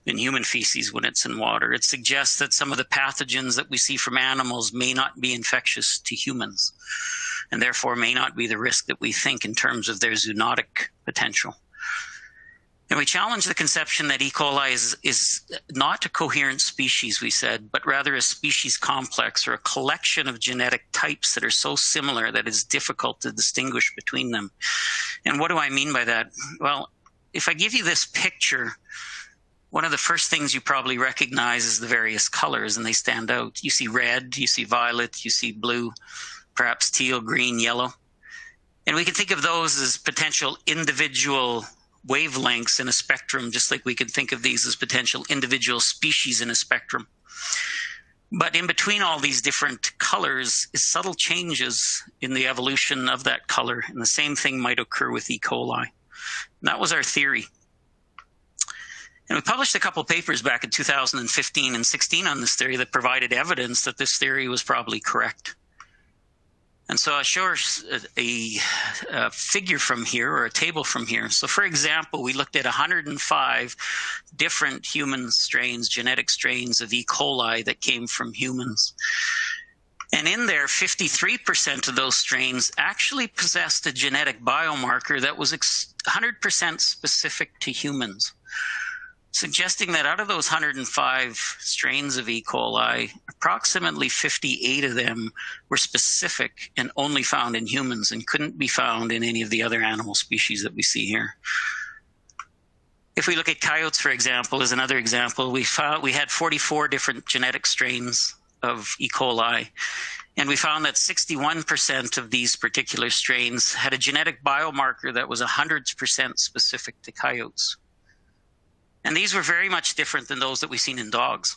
than human feces when it's in water. It suggests that some of the pathogens that we see from animals may not be infectious to humans, and therefore may not be the risk that we think in terms of their zoonotic potential. And we challenge the conception that E. coli is not a coherent species, we said, but rather a species complex, or a collection of genetic types that are so similar that it's difficult to distinguish between them. And what do I mean by that? Well, if I give you this picture, one of the first things you probably recognize is the various colors, and they stand out. You see red, you see violet, you see blue, perhaps teal, green, yellow. And we can think of those as potential individual wavelengths in a spectrum, just like we can think of these as potential individual species in a spectrum. But in between all these different colors is subtle changes in the evolution of that color, and the same thing might occur with E. coli. And that was our theory. And we published a couple papers back in 2015 and 16 on this theory that provided evidence that this theory was probably correct. And so I'll show a figure from here, or a table from here. So for example, we looked at 105 different human strains, genetic strains of E. coli that came from humans. And in there, 53% of those strains actually possessed a genetic biomarker that was 100% specific to humans, suggesting that out of those 105 strains of E. coli, approximately 58 of them were specific and only found in humans and couldn't be found in any of the other animal species that we see here. If we look at coyotes, for example, as another example, we had 44 different genetic strains of E. coli, and we found that 61% of these particular strains had a genetic biomarker that was 100% specific to coyotes. And these were very much different than those that we've seen in dogs.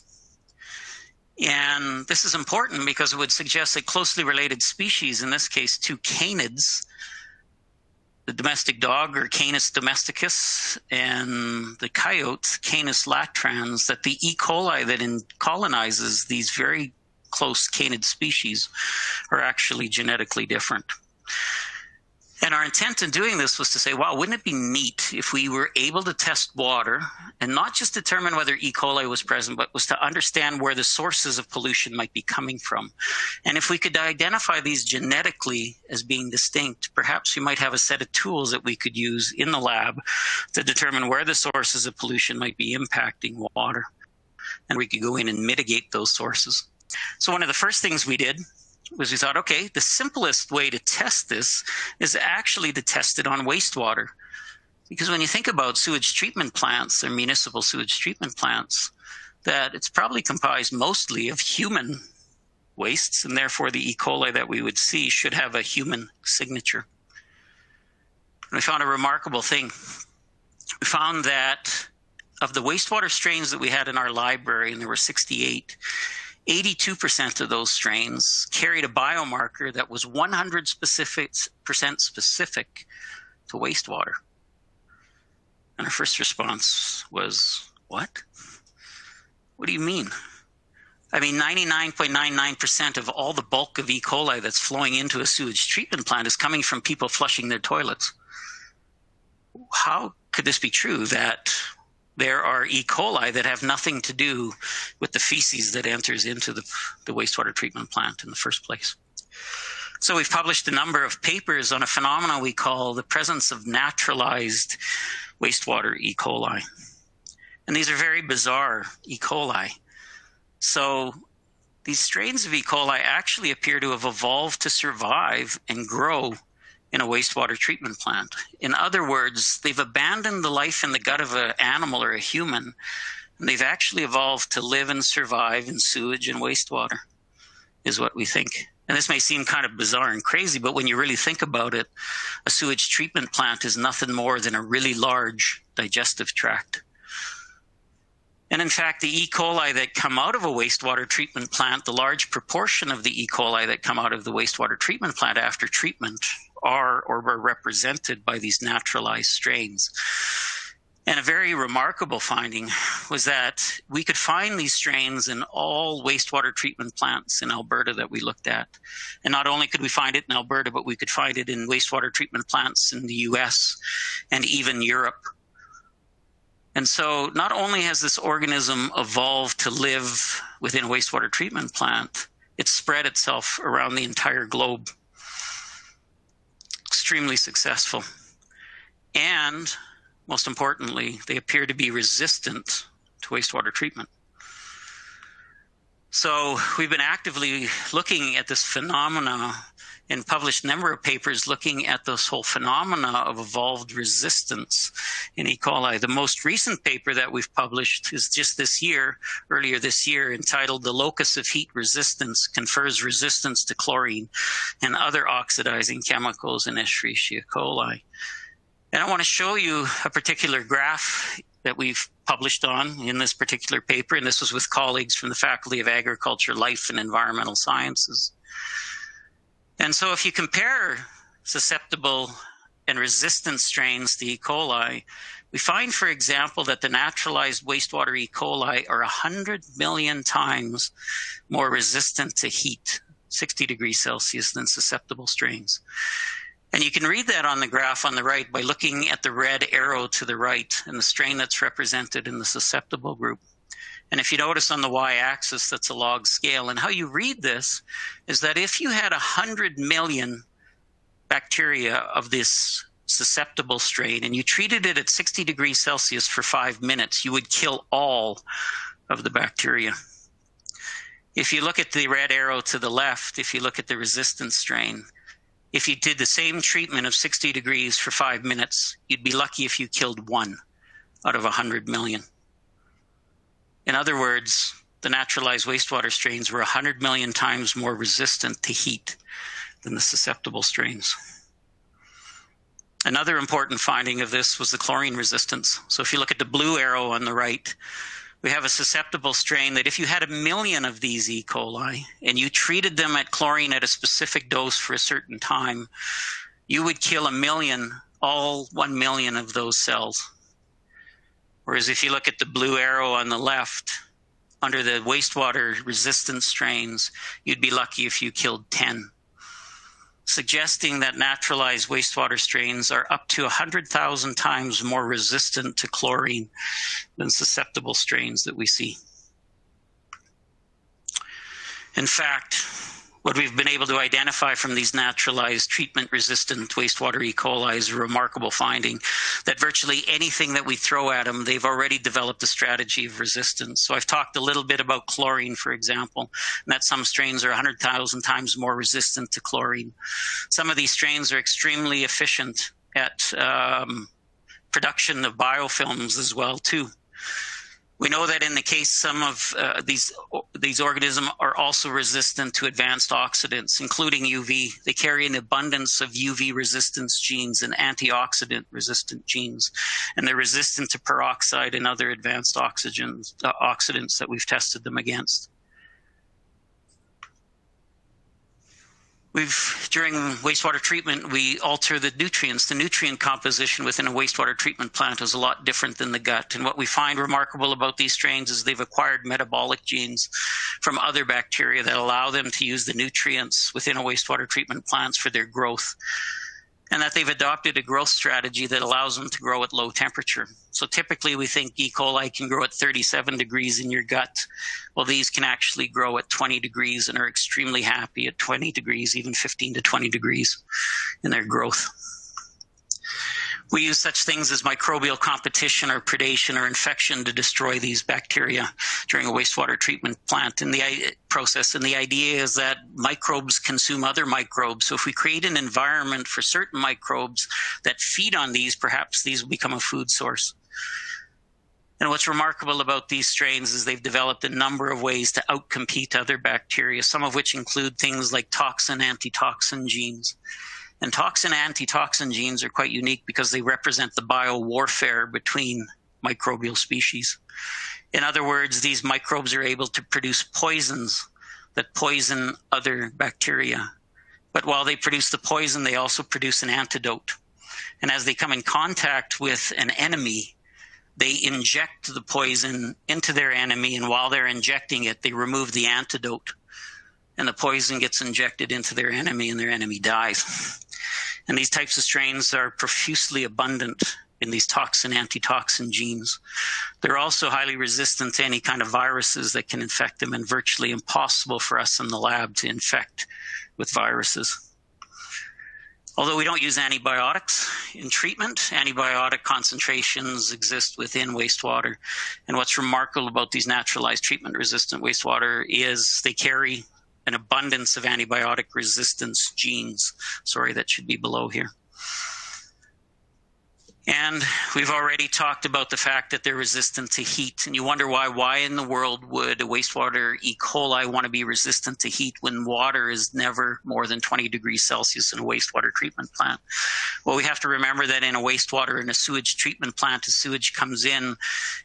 And this is important because it would suggest a closely related species, in this case, two canids, the domestic dog, or Canis domesticus, and the coyote, Canis latrans, that the E. coli that colonizes these very close canid species are actually genetically different. And our intent in doing this was to say, wow, wouldn't it be neat if we were able to test water and not just determine whether E. coli was present, but was to understand where the sources of pollution might be coming from. And if we could identify these genetically as being distinct, perhaps we might have a set of tools that we could use in the lab to determine where the sources of pollution might be impacting water. And we could go in and mitigate those sources. So one of the first things we did was we thought, okay, the simplest way to test this is actually to test it on wastewater. Because when you think about sewage treatment plants, or municipal sewage treatment plants, that it's probably comprised mostly of human wastes, and therefore the E. coli that we would see should have a human signature. And we found a remarkable thing. We found that of the wastewater strains that we had in our library, and there were 68, 82% of those strains carried a biomarker that was 100% specific to wastewater. And our first response was, what? What do you mean? I mean, 99.99% of all the bulk of E. coli that's flowing into a sewage treatment plant is coming from people flushing their toilets. How could this be true that there are E. coli that have nothing to do with the feces that enters into the wastewater treatment plant in the first place? So we've published a number of papers on a phenomenon we call the presence of naturalized wastewater E. coli. And these are very bizarre E. coli. So these strains of E. coli actually appear to have evolved to survive and grow in a wastewater treatment plant. In other words, they've abandoned the life in the gut of an animal or a human, and they've actually evolved to live and survive in sewage and wastewater, is what we think. And this may seem kind of bizarre and crazy, but when you really think about it, a sewage treatment plant is nothing more than a really large digestive tract. And in fact, the E. coli that come out of a wastewater treatment plant, the large proportion of the E. coli that come out of the wastewater treatment plant after treatment are or were represented by these naturalized strains. And a very remarkable finding was that we could find these strains in all wastewater treatment plants in Alberta that we looked at. And not only could we find it in Alberta, but we could find it in wastewater treatment plants in the US and even Europe. And so not only has this organism evolved to live within a wastewater treatment plant, it's spread itself around the entire globe. Extremely successful. And most importantly, they appear to be resistant to wastewater treatment. So we've been actively looking at this phenomena and published a number of papers looking at this whole phenomena of evolved resistance in E. coli. The most recent paper that we've published is just this year, earlier this year, entitled "The Locus of Heat Resistance Confers Resistance to Chlorine and Other Oxidizing Chemicals in Escherichia coli." And I want to show you a particular graph that we've published on in this particular paper, and this was with colleagues from the Faculty of Agriculture, Life, and Environmental Sciences. And so if you compare susceptible and resistant strains to E. coli, we find, for example, that the naturalized wastewater E. coli are 100 million times more resistant to heat, 60 degrees Celsius, than susceptible strains. And you can read that on the graph on the right by looking at the red arrow to the right and the strain that's represented in the susceptible group. And if you notice on the y-axis, that's a log scale. And how you read this is that if you had 100 million bacteria of this susceptible strain and you treated it at 60 degrees Celsius for 5 minutes, you would kill all of the bacteria. If you look at the red arrow to the left, if you look at the resistant strain, if you did the same treatment of 60 degrees for 5 minutes, you'd be lucky if you killed 1 out of 100 million. In other words, the naturalized wastewater strains were 100 million times more resistant to heat than the susceptible strains. Another important finding of this was the chlorine resistance. So if you look at the blue arrow on the right, we have a susceptible strain that if you had 1 million of these E. coli and you treated them at chlorine at a specific dose for a certain time, you would kill 1 million, all 1 million of those cells. Whereas if you look at the blue arrow on the left, under the wastewater resistant strains, you'd be lucky if you killed 10, suggesting that naturalized wastewater strains are up to 100,000 times more resistant to chlorine than susceptible strains that we see. In fact, what we've been able to identify from these naturalized treatment-resistant wastewater E. coli is a remarkable finding that virtually anything that we throw at them, they've already developed a strategy of resistance. So I've talked a little bit about chlorine, for example, and that some strains are 100,000 times more resistant to chlorine. Some of these strains are extremely efficient at production of biofilms as well, too. We know that in the case some of these organisms are also resistant to advanced oxidants, including UV. They carry an abundance of UV resistance genes and antioxidant resistant genes, and they're resistant to peroxide and other advanced oxidants that we've tested them against. During wastewater treatment, we alter the nutrients. The nutrient composition within a wastewater treatment plant is a lot different than the gut. And what we find remarkable about these strains is they've acquired metabolic genes from other bacteria that allow them to use the nutrients within a wastewater treatment plants for their growth. And that they've adopted a growth strategy that allows them to grow at low temperature. So typically we think E. coli can grow at 37 degrees in your gut. Well, these can actually grow at 20 degrees and are extremely happy at 20 degrees, even 15 to 20 degrees in their growth. We use such things as microbial competition or predation or infection to destroy these bacteria during a wastewater treatment plant in the process. And the idea is that microbes consume other microbes. So if we create an environment for certain microbes that feed on these, perhaps these will become a food source. And what's remarkable about these strains is they've developed a number of ways to outcompete other bacteria, some of which include things like toxin, antitoxin genes. And toxin antitoxin genes are quite unique because they represent the biowarfare between microbial species. In other words, these microbes are able to produce poisons that poison other bacteria. But while they produce the poison, they also produce an antidote. And as they come in contact with an enemy, they inject the poison into their enemy, and while they're injecting it, they remove the antidote. And the poison gets injected into their enemy, and their enemy dies. And these types of strains are profusely abundant in these toxin antitoxin genes. They're also highly resistant to any kind of viruses that can infect them, and virtually impossible for us in the lab to infect with viruses. Although we don't use antibiotics in treatment, antibiotic concentrations exist within wastewater. And what's remarkable about these naturalized treatment-resistant wastewater is they carry an abundance of antibiotic resistance genes. Sorry, that should be below here. And we've already talked about the fact that they're resistant to heat. And you wonder why in the world would a wastewater E. coli want to be resistant to heat when water is never more than 20 degrees Celsius in a wastewater treatment plant? Well, we have to remember that in a wastewater and a sewage treatment plant, as sewage comes in,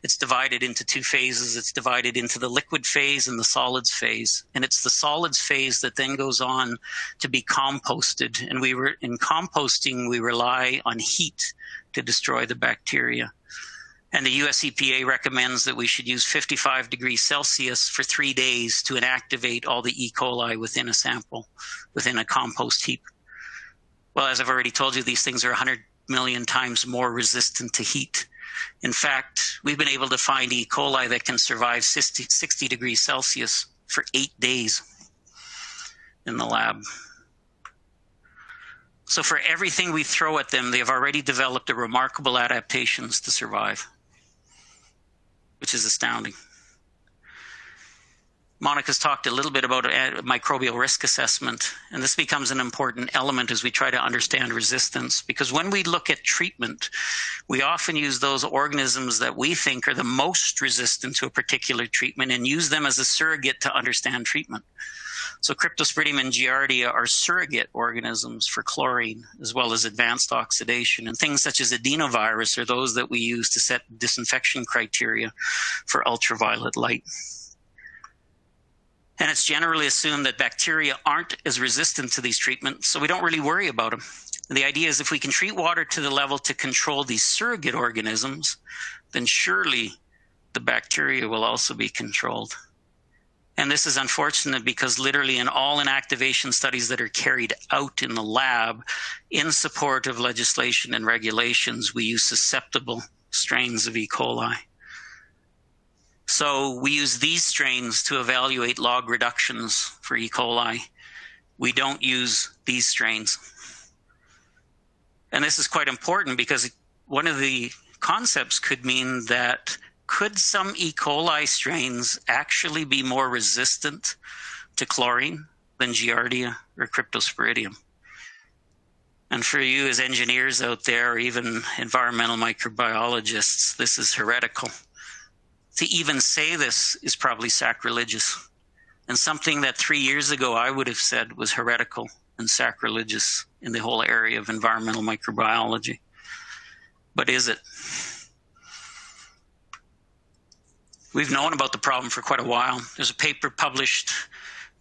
it's divided into two phases. It's divided into the liquid phase and the solids phase. And it's the solids phase that then goes on to be composted. And in composting, we rely on heat to destroy the bacteria. And the US EPA recommends that we should use 55 degrees Celsius for 3 days to inactivate all the E. coli within a sample, within a compost heap. Well, as I've already told you, these things are 100 million times more resistant to heat. In fact, we've been able to find E. coli that can survive 60 degrees Celsius for 8 days in the lab. So for everything we throw at them, they have already developed a remarkable adaptations to survive, which is astounding. Monica's talked a little bit about microbial risk assessment, and this becomes an important element as we try to understand resistance, because when we look at treatment, we often use those organisms that we think are the most resistant to a particular treatment and use them as a surrogate to understand treatment. So Cryptosporidium and Giardia are surrogate organisms for chlorine, as well as advanced oxidation. And things such as adenovirus are those that we use to set disinfection criteria for ultraviolet light. And it's generally assumed that bacteria aren't as resistant to these treatments, so we don't really worry about them. And the idea is if we can treat water to the level to control these surrogate organisms, then surely the bacteria will also be controlled. And this is unfortunate because literally in all inactivation studies that are carried out in the lab in support of legislation and regulations, we use susceptible strains of E. coli. So we use these strains to evaluate log reductions for E. coli. We don't use these strains. And this is quite important because one of the concepts could mean that could some E. coli strains actually be more resistant to chlorine than Giardia or Cryptosporidium? And for you as engineers out there, or even environmental microbiologists, this is heretical. To even say this is probably sacrilegious, and something that 3 years ago I would have said was heretical and sacrilegious in the whole area of environmental microbiology. But is it? We've known about the problem for quite a while. There's a paper published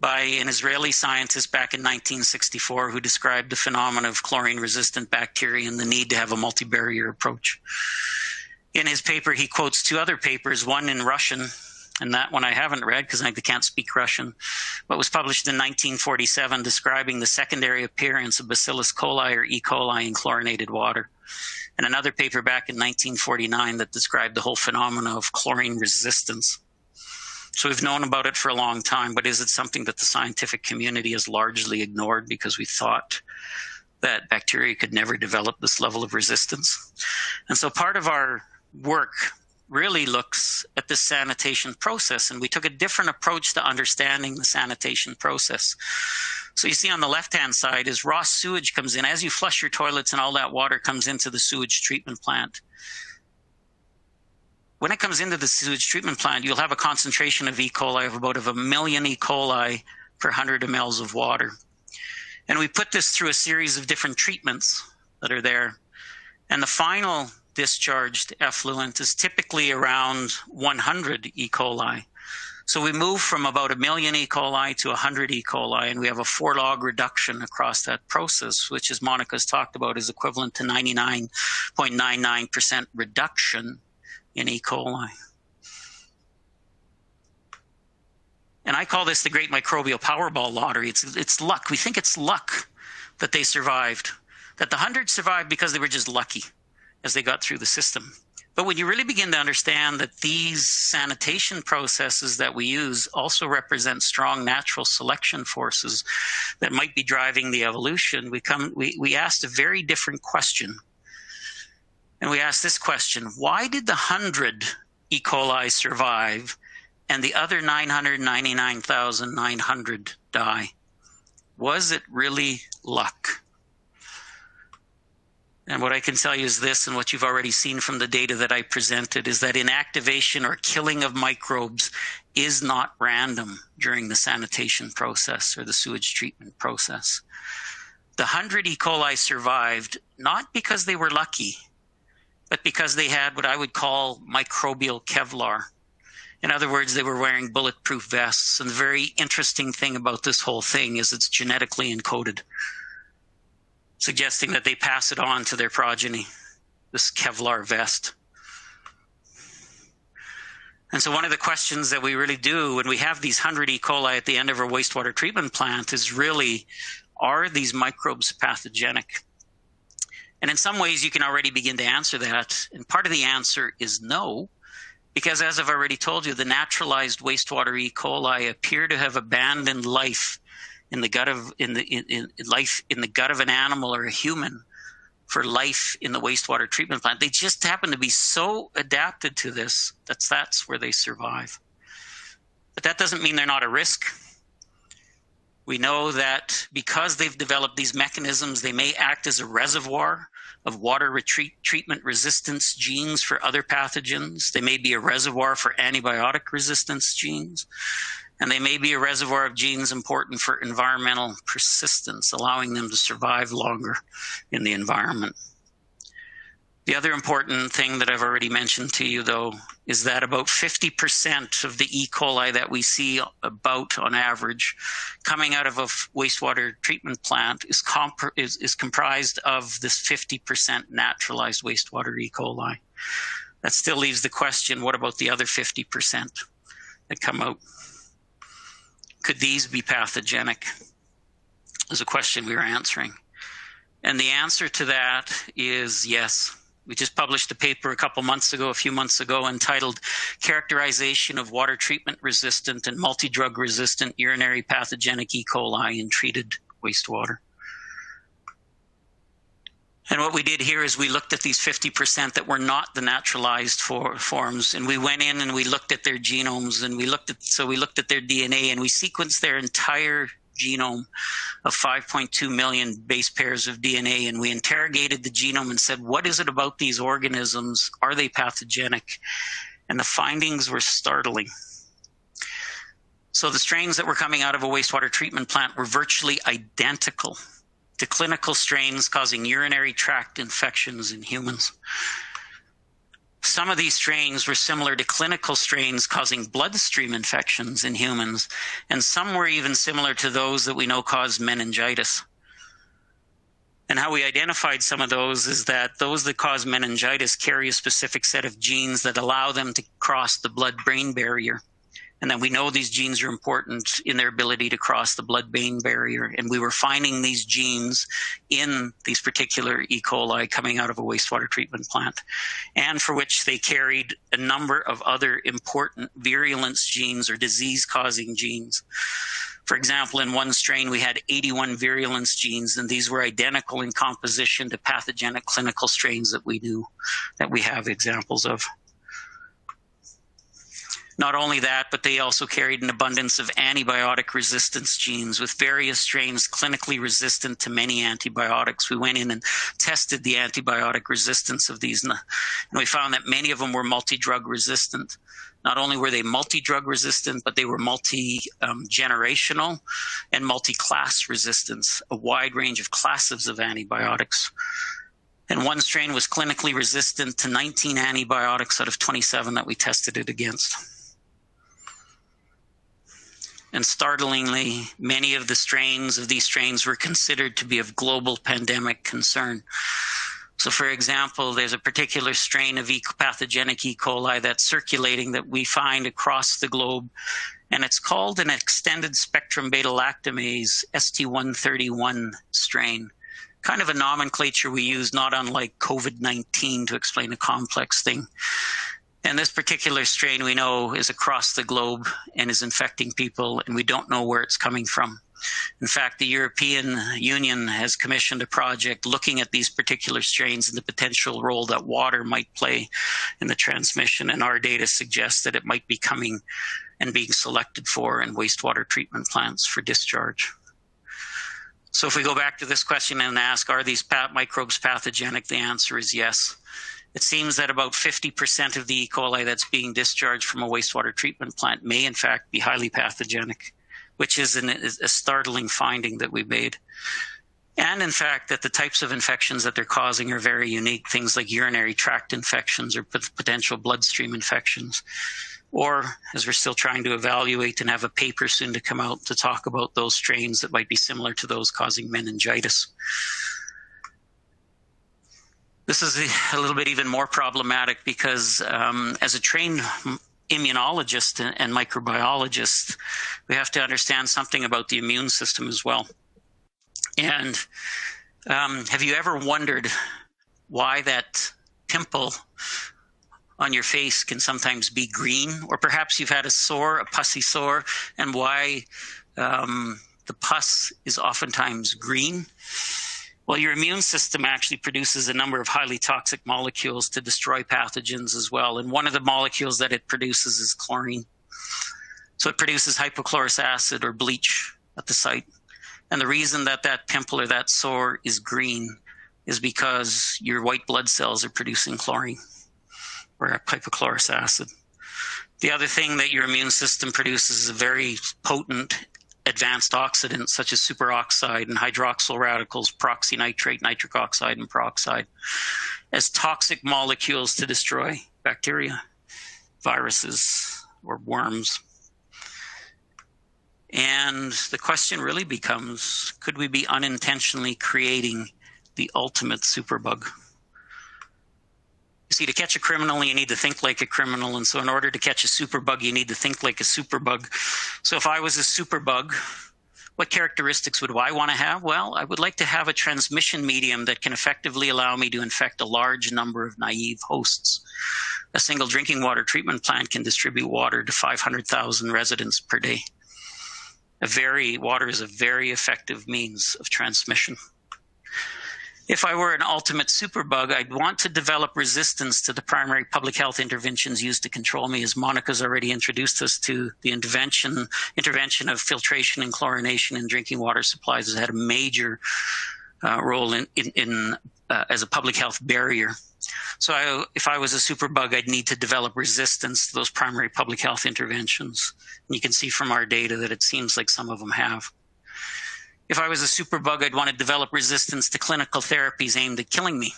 by an Israeli scientist back in 1964 who described the phenomenon of chlorine-resistant bacteria and the need to have a multi-barrier approach. In his paper, he quotes two other papers, one in Russian, and that one I haven't read because I can't speak Russian, but was published in 1947 describing the secondary appearance of Bacillus coli or E. coli in chlorinated water, and another paper back in 1949 that described the whole phenomena of chlorine resistance. So we've known about it for a long time, but is it something that the scientific community has largely ignored because we thought that bacteria could never develop this level of resistance? And so part of our work really looks at the sanitation process, and we took a different approach to understanding the sanitation process. So you see on the left-hand side is raw sewage comes in. As you flush your toilets and all that water comes into the sewage treatment plant. When it comes into the sewage treatment plant, you'll have a concentration of E. coli of about 1 million E. coli per 100 mLs of water. And we put this through a series of different treatments that are there. And the final discharged effluent is typically around 100 E. coli. So we move from about 1 million E. coli to 100 E. coli, and we have a 4-log reduction across that process, which, as Monica's talked about, is equivalent to 99.99% reduction in E. coli. And I call this the great microbial Powerball lottery. It's luck. We think it's luck that they survived, that the 100 survived because they were just lucky as they got through the system. But when you really begin to understand that these sanitation processes that we use also represent strong natural selection forces that might be driving the evolution, we asked a very different question. And we asked this question: why did the 100 E. coli survive and the other 999,900 die? Was it really luck? And what I can tell you is this, and what you've already seen from the data that I presented, is that inactivation or killing of microbes is not random during the sanitation process or the sewage treatment process. The 100 E. coli survived not because they were lucky, but because they had what I would call microbial Kevlar. In other words, they were wearing bulletproof vests. And the very interesting thing about this whole thing is it's genetically encoded, suggesting that they pass it on to their progeny, this Kevlar vest. And so one of the questions that we really do when we have these 100 E. coli at the end of our wastewater treatment plant is really, are these microbes pathogenic? And in some ways, you can already begin to answer that. And part of the answer is no, because as I've already told you, the naturalized wastewater E. coli appear to have abandoned life in the gut of an animal or a human for life in the wastewater treatment plant. They just happen to be so adapted to this that's where they survive. But that doesn't mean they're not a risk. We know that because they've developed these mechanisms, they may act as a reservoir of water treatment resistance genes for other pathogens. They may be a reservoir for antibiotic resistance genes. And they may be a reservoir of genes important for environmental persistence, allowing them to survive longer in the environment. The other important thing that I've already mentioned to you, though, is that about 50% of the E. coli that we see about on average coming out of a wastewater treatment plant is comprised of this 50% naturalized wastewater E. coli. That still leaves the question, what about the other 50% that come out? Could these be pathogenic? Is a question we were answering. And the answer to that is yes. We just published a paper a few months ago, entitled Characterization of Water Treatment Resistant and Multi-Drug Resistant Urinary Pathogenic E. coli in Treated Wastewater. And what we did here is we looked at these 50% that were not the naturalized forms, and we went in and we looked at their genomes, and we looked at their DNA, and we sequenced their entire genome of 5.2 million base pairs of DNA, and we interrogated the genome and said, what is it about these organisms? Are they pathogenic? And the findings were startling. So the strains that were coming out of a wastewater treatment plant were virtually identical to clinical strains causing urinary tract infections in humans. some of these strains were similar to clinical strains causing bloodstream infections in humans, and some were even similar to those that we know cause meningitis. And how we identified some of those is that those that cause meningitis carry a specific set of genes that allow them to cross the blood-brain barrier. And then we know these genes are important in their ability to cross the blood-brain barrier. And we were finding these genes in these particular E. coli coming out of a wastewater treatment plant, and for which they carried a number of other important virulence genes or disease-causing genes. For example, in one strain, we had 81 virulence genes, and these were identical in composition to pathogenic clinical strains that we knew, that we have examples of. Not only that, but they also carried an abundance of antibiotic resistance genes, with various strains clinically resistant to many antibiotics. We went in and tested the antibiotic resistance of these, and we found that many of them were multi-drug resistant. Not only were they multi-drug resistant, but they were multi-generational and multi-class resistance, a wide range of classes of antibiotics. And one strain was clinically resistant to 19 antibiotics out of 27 that we tested it against. And startlingly, many of these strains were considered to be of global pandemic concern. So for example, there's a particular strain of pathogenic E. coli that's circulating that we find across the globe, and it's called an extended spectrum beta-lactamase ST131 strain. Kind of a nomenclature we use not unlike COVID-19 to explain a complex thing. And this particular strain we know is across the globe and is infecting people, and we don't know where it's coming from. In fact, the European Union has commissioned a project looking at these particular strains and the potential role that water might play in the transmission, and our data suggests that it might be coming and being selected for in wastewater treatment plants for discharge. So if we go back to this question and ask, are these microbes pathogenic? The answer is yes. It seems that about 50% of the E. coli that's being discharged from a wastewater treatment plant may in fact be highly pathogenic, which is a startling finding that we made. And in fact, that the types of infections that they're causing are very unique, things like urinary tract infections or potential bloodstream infections. Or, as we're still trying to evaluate and have a paper soon to come out to talk about those strains that might be similar to those causing meningitis. This is a little bit even more problematic because as a trained immunologist and microbiologist, we have to understand something about the immune system as well. And have you ever wondered why that pimple on your face can sometimes be green? Or perhaps you've had a sore, a pussy sore, and why the pus is oftentimes green? Well, your immune system actually produces a number of highly toxic molecules to destroy pathogens as well. And one of the molecules that it produces is chlorine. So it produces hypochlorous acid or bleach at the site. And the reason that that pimple or that sore is green is because your white blood cells are producing chlorine or hypochlorous acid. The other thing that your immune system produces is a very potent advanced oxidants such as superoxide and hydroxyl radicals, peroxynitrate, nitric oxide, and peroxide as toxic molecules to destroy bacteria, viruses, or worms. And the question really becomes, could we be unintentionally creating the ultimate superbug? You see, to catch a criminal, you need to think like a criminal. And so in order to catch a superbug, you need to think like a superbug. So if I was a superbug, what characteristics would I want to have? Well, I would like to have a transmission medium that can effectively allow me to infect a large number of naive hosts. A single drinking water treatment plant can distribute water to 500,000 residents per day. Water is a very effective means of transmission. If I were an ultimate superbug, I'd want to develop resistance to the primary public health interventions used to control me, as Monica's already introduced us to. The intervention of filtration and chlorination in drinking water supplies has had a major role as a public health barrier. So if I was a superbug, I'd need to develop resistance to those primary public health interventions. And you can see from our data that it seems like some of them have. If I was a superbug, I'd want to develop resistance to clinical therapies aimed at killing me.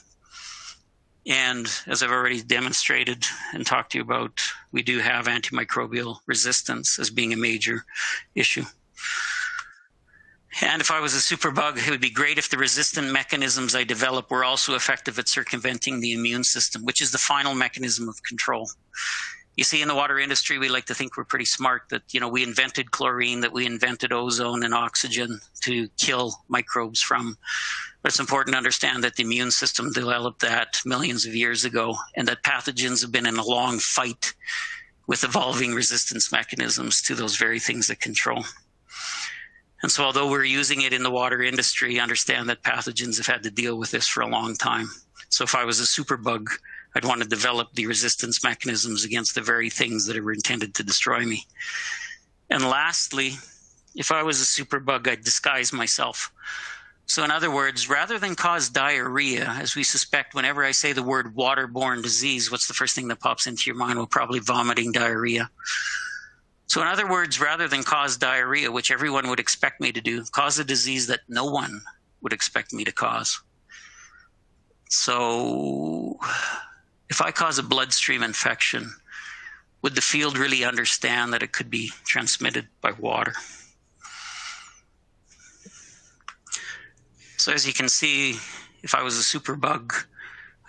And as I've already demonstrated and talked to you about, we do have antimicrobial resistance as being a major issue. And if I was a superbug, it would be great if the resistant mechanisms I develop were also effective at circumventing the immune system, which is the final mechanism of control. You see, in the water industry, we like to think we're pretty smart, that, we invented chlorine, that we invented ozone and oxygen to kill microbes from. But it's important to understand that the immune system developed that millions of years ago, and that pathogens have been in a long fight with evolving resistance mechanisms to those very things that control. And so although we're using it in the water industry, understand that pathogens have had to deal with this for a long time. So if I was a superbug, I'd want to develop the resistance mechanisms against the very things that are intended to destroy me. And lastly, if I was a superbug, I'd disguise myself. So in other words, rather than cause diarrhea, as we suspect whenever I say the word waterborne disease, what's the first thing that pops into your mind? Well, probably vomiting diarrhea. So in other words, rather than cause diarrhea, which everyone would expect me to do, cause a disease that no one would expect me to cause. So if I cause a bloodstream infection, would the field really understand that it could be transmitted by water? So as you can see, if I was a superbug,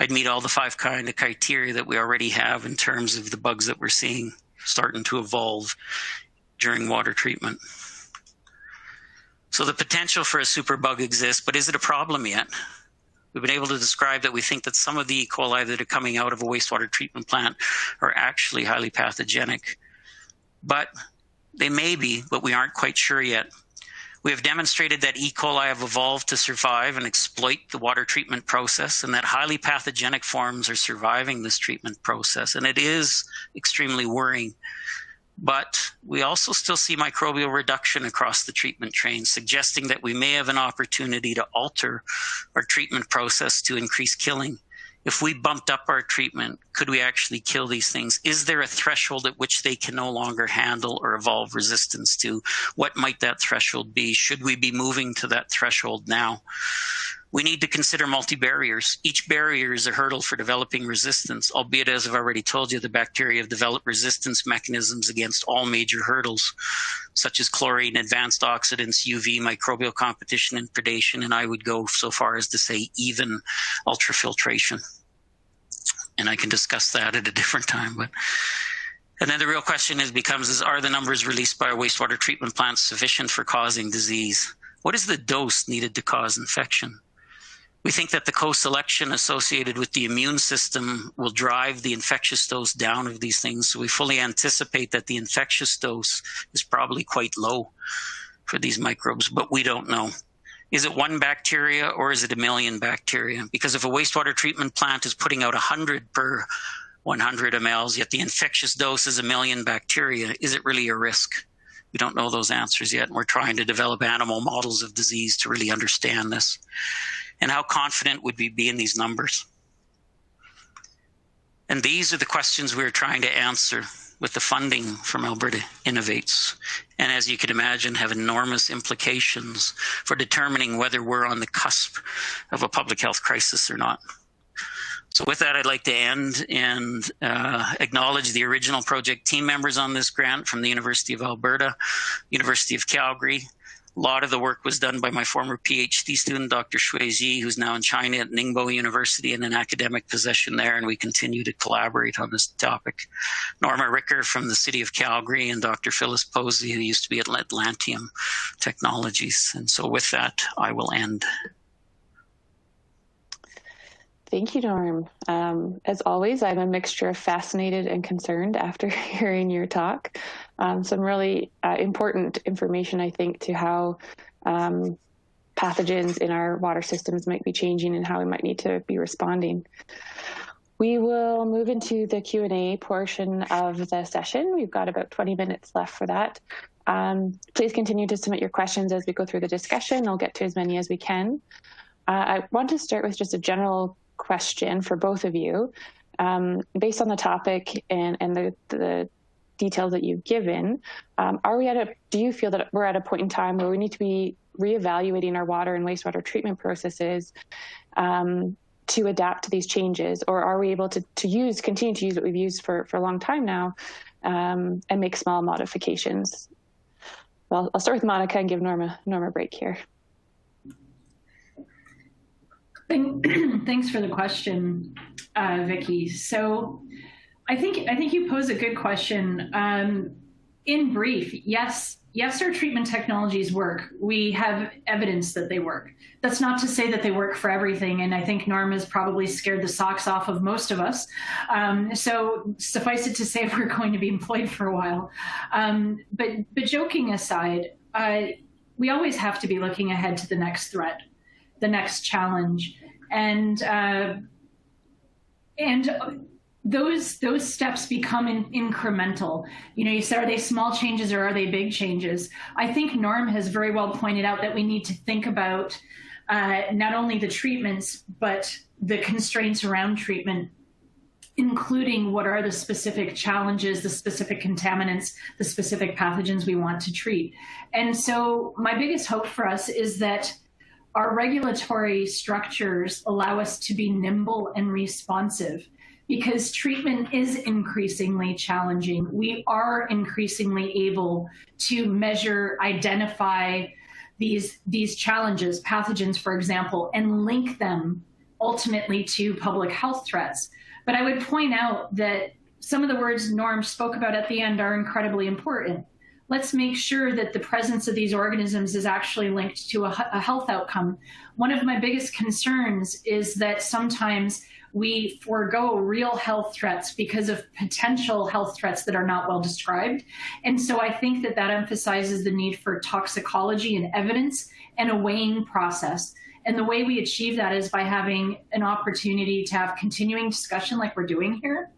I'd meet all the 5 kind of criteria that we already have in terms of the bugs that we're seeing starting to evolve during water treatment. So the potential for a superbug exists, but is it a problem yet? We've been able to describe that we think that some of the E. coli that are coming out of a wastewater treatment plant are actually highly pathogenic. But they may be, but we aren't quite sure yet. We have demonstrated that E. coli have evolved to survive and exploit the water treatment process, and that highly pathogenic forms are surviving this treatment process. And it is extremely worrying. But we also still see microbial reduction across the treatment train, suggesting that we may have an opportunity to alter our treatment process to increase killing. If we bumped up our treatment, could we actually kill these things? Is there a threshold at which they can no longer handle or evolve resistance to? What might that threshold be? Should we be moving to that threshold now? We need to consider multi-barriers. Each barrier is a hurdle for developing resistance, albeit, as I've already told you, the bacteria have developed resistance mechanisms against all major hurdles, such as chlorine, advanced oxidants, UV, microbial competition, and predation, and I would go so far as to say even ultrafiltration. And I can discuss that at a different time. And then the real question becomes, are the numbers released by our wastewater treatment plants sufficient for causing disease? What is the dose needed to cause infection? We think that the co-selection associated with the immune system will drive the infectious dose down of these things. So we fully anticipate that the infectious dose is probably quite low for these microbes, but we don't know. Is it 1 bacteria or is it 1 million bacteria? Because if a wastewater treatment plant is putting out 100 per 100 mLs, yet the infectious dose is 1 million bacteria, is it really a risk? We don't know those answers yet, and we're trying to develop animal models of disease to really understand this. And how confident would we be in these numbers? And these are the questions we're trying to answer with the funding from Alberta Innovates. And as you can imagine, have enormous implications for determining whether we're on the cusp of a public health crisis or not. So with that, I'd like to end and acknowledge the original project team members on this grant from the University of Alberta, University of Calgary. A lot of the work was done by my former PhD student, Dr. Shui Ji, who's now in China at Ningbo University in an academic position there, and we continue to collaborate on this topic. Norma Ricker from the city of Calgary, and Dr. Phyllis Posey, who used to be at Atlantium Technologies. And so with that, I will end. Thank you, Norm. As always, I'm a mixture of fascinated and concerned after hearing your talk. Some really important information, I think, to how pathogens in our water systems might be changing and how we might need to be responding. We will move into the Q&A portion of the session. We've got about 20 minutes left for that. Please continue to submit your questions as we go through the discussion. I'll get to as many as we can. I want to start with just a general question for both of you. Based on the topic and the details that you've given, do you feel that we're at a point in time where we need to be reevaluating our water and wastewater treatment processes to adapt to these changes, or are we able to continue to use what we've used for a long time now, and make small modifications? Well, I'll start with Monica and give Norma a break here. Thanks for the question, Vicky. So I think you pose a good question. In brief, yes, our treatment technologies work. We have evidence that they work. That's not to say that they work for everything, and I think Norma's probably scared the socks off of most of us. So suffice it to say, we're going to be employed for a while. But joking aside, we always have to be looking ahead to the next threat, the next challenge, and those steps become incremental. You said, are they small changes or are they big changes? I think Norm has very well pointed out that we need to think about not only the treatments, but the constraints around treatment, including what are the specific challenges, the specific contaminants, the specific pathogens we want to treat. And so my biggest hope for us is that our regulatory structures allow us to be nimble and responsive, because treatment is increasingly challenging. We are increasingly able to measure, identify these challenges, pathogens, for example, and link them ultimately to public health threats. But I would point out that some of the words Norm spoke about at the end are incredibly important. Let's make sure that the presence of these organisms is actually linked to a health outcome. One of my biggest concerns is that sometimes we forego real health threats because of potential health threats that are not well described. And so I think that emphasizes the need for toxicology and evidence and a weighing process. And the way we achieve that is by having an opportunity to have continuing discussion like we're doing here,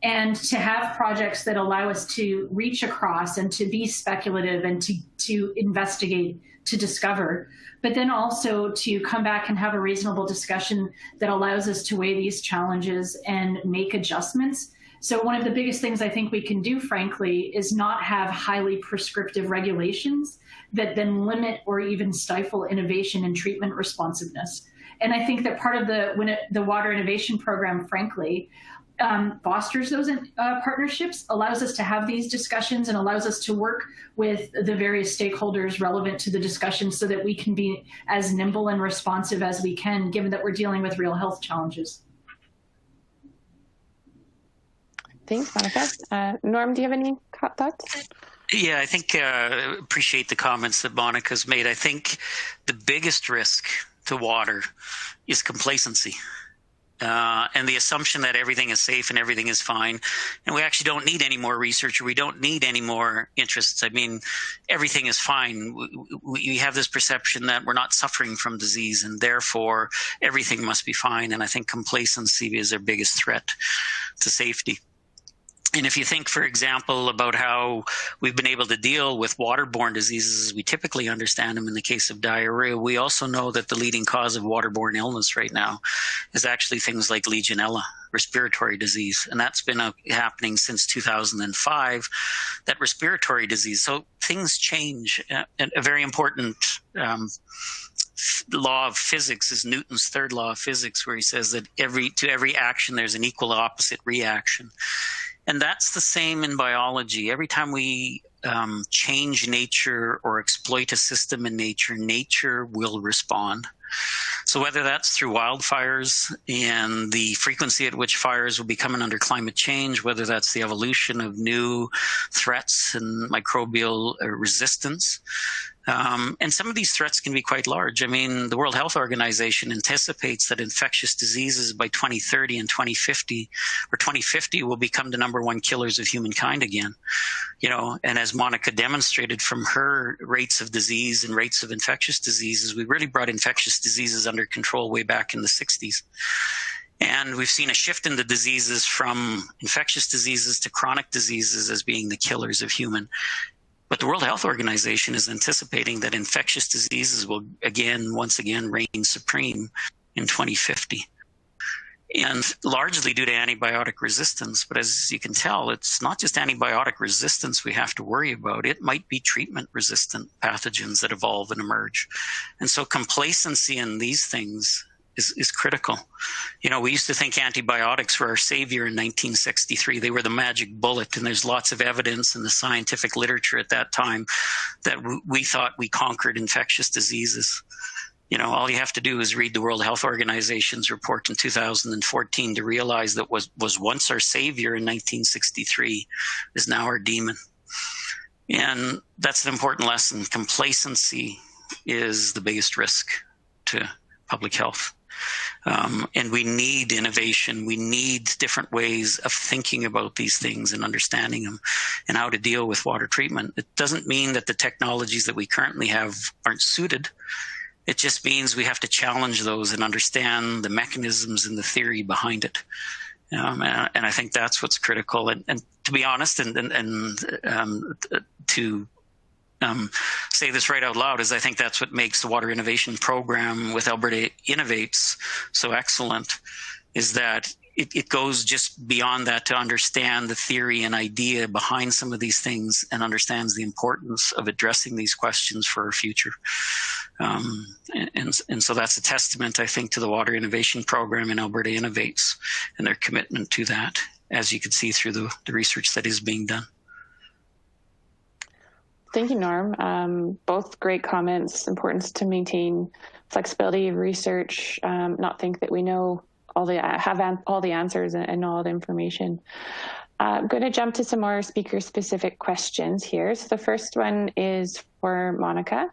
and to have projects that allow us to reach across and to be speculative and to investigate, to discover, but then also to come back and have a reasonable discussion that allows us to weigh these challenges and make adjustments. So one of the biggest things I think we can do, frankly, is not have highly prescriptive regulations that then limit or even stifle innovation and treatment responsiveness. And I think that part of the Water Innovation Program, frankly, fosters those partnerships, allows us to have these discussions, and allows us to work with the various stakeholders relevant to the discussion so that we can be as nimble and responsive as we can, given that we're dealing with real health challenges. Thanks, Monica. Norm, do you have any thoughts? Yeah, I think appreciate the comments that Monica's made. I think the biggest risk to water is complacency. And the assumption that everything is safe and everything is fine, and we actually don't need any more research, or we don't need any more interests. I mean, everything is fine. We have this perception that we're not suffering from disease, and therefore everything must be fine. And I think complacency is our biggest threat to safety. And if you think, for example, about how we've been able to deal with waterborne diseases as we typically understand them in the case of diarrhea, we also know that the leading cause of waterborne illness right now is actually things like Legionella, respiratory disease. And that's been happening since 2005, that respiratory disease. So things change. And a very important law of physics is Newton's third law of physics, where he says that to every action, there's an equal opposite reaction. And that's the same in biology. Every time we change nature or exploit a system in nature, nature will respond. So whether that's through wildfires and the frequency at which fires will be coming under climate change, whether that's the evolution of new threats and microbial resistance, and some of these threats can be quite large. I mean, the World Health Organization anticipates that infectious diseases by 2030 and 2050 will become the #1 killers of humankind again. And as Monica demonstrated from her rates of disease and rates of infectious diseases, we really brought infectious diseases under control way back in the 60s. And we've seen a shift in the diseases from infectious diseases to chronic diseases as being the killers of human. But the World Health Organization is anticipating that infectious diseases will once again reign supreme in 2050. And largely due to antibiotic resistance. But as you can tell, it's not just antibiotic resistance we have to worry about. It might be treatment-resistant pathogens that evolve and emerge. And so complacency in these things is critical. You know, we used to think antibiotics were our savior in 1963. They were the magic bullet, and there's lots of evidence in the scientific literature at that time that we thought we conquered infectious diseases. You know, all you have to do is read the World Health Organization's report in 2014 to realize that was once our savior in 1963 is now our demon. And that's an important lesson. Complacency is the biggest risk to public health. And we need innovation. We need different ways of thinking about these things and understanding them and how to deal with water treatment. It doesn't mean that the technologies that we currently have aren't suited. It just means we have to challenge those and understand the mechanisms and the theory behind it. And I think that's what's critical. And to be honest, to say this right out loud, is I think that's what makes the Water Innovation Program with Alberta Innovates so excellent, is that it goes just beyond that to understand the theory and idea behind some of these things and understands the importance of addressing these questions for our future. And so that's a testament, I think, to the Water Innovation Program in Alberta Innovates and their commitment to that, as you can see through the research that is being done. Thank you, Norm. Both great comments. Importance to maintain flexibility of research, not think that we know have all the answers and all the information. I'm going to jump to some more speaker-specific questions here. So the first one is for Monica.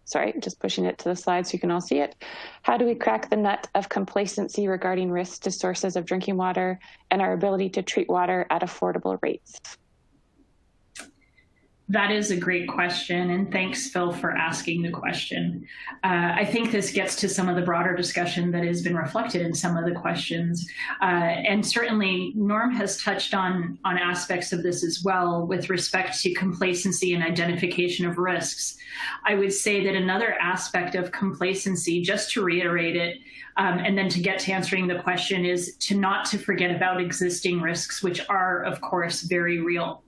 Sorry, just pushing it to the slide so you can all see it. How do we crack the nut of complacency regarding risks to sources of drinking water and our ability to treat water at affordable rates? That is a great question, and thanks, Phil, for asking the question. I think this gets to some of the broader discussion that has been reflected in some of the questions, and certainly Norm has touched on aspects of this as well with respect to complacency and identification of risks. I would say that another aspect of complacency, just to reiterate it, and then to get to answering the question, is not to forget about existing risks, which are, of course, very real.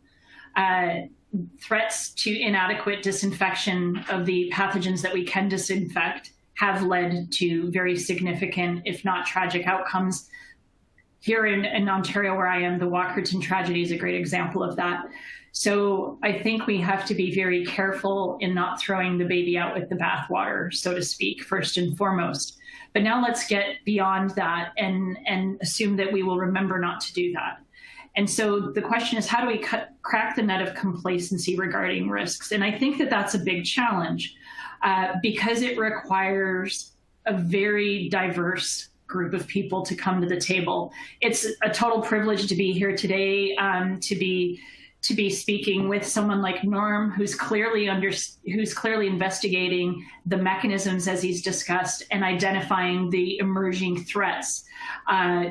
Threats to inadequate disinfection of the pathogens that we can disinfect have led to very significant, if not tragic, outcomes. Here in Ontario, where I am, the Walkerton tragedy is a great example of that. So I think we have to be very careful in not throwing the baby out with the bathwater, so to speak, first and foremost. But now let's get beyond that and assume that we will remember not to do that. And so the question is, how do we crack the nut of complacency regarding risks? And I think that that's a big challenge because it requires a very diverse group of people to come to the table. It's a total privilege to be here today, to be speaking with someone like Norm, who's clearly investigating the mechanisms as he's discussed and identifying the emerging threats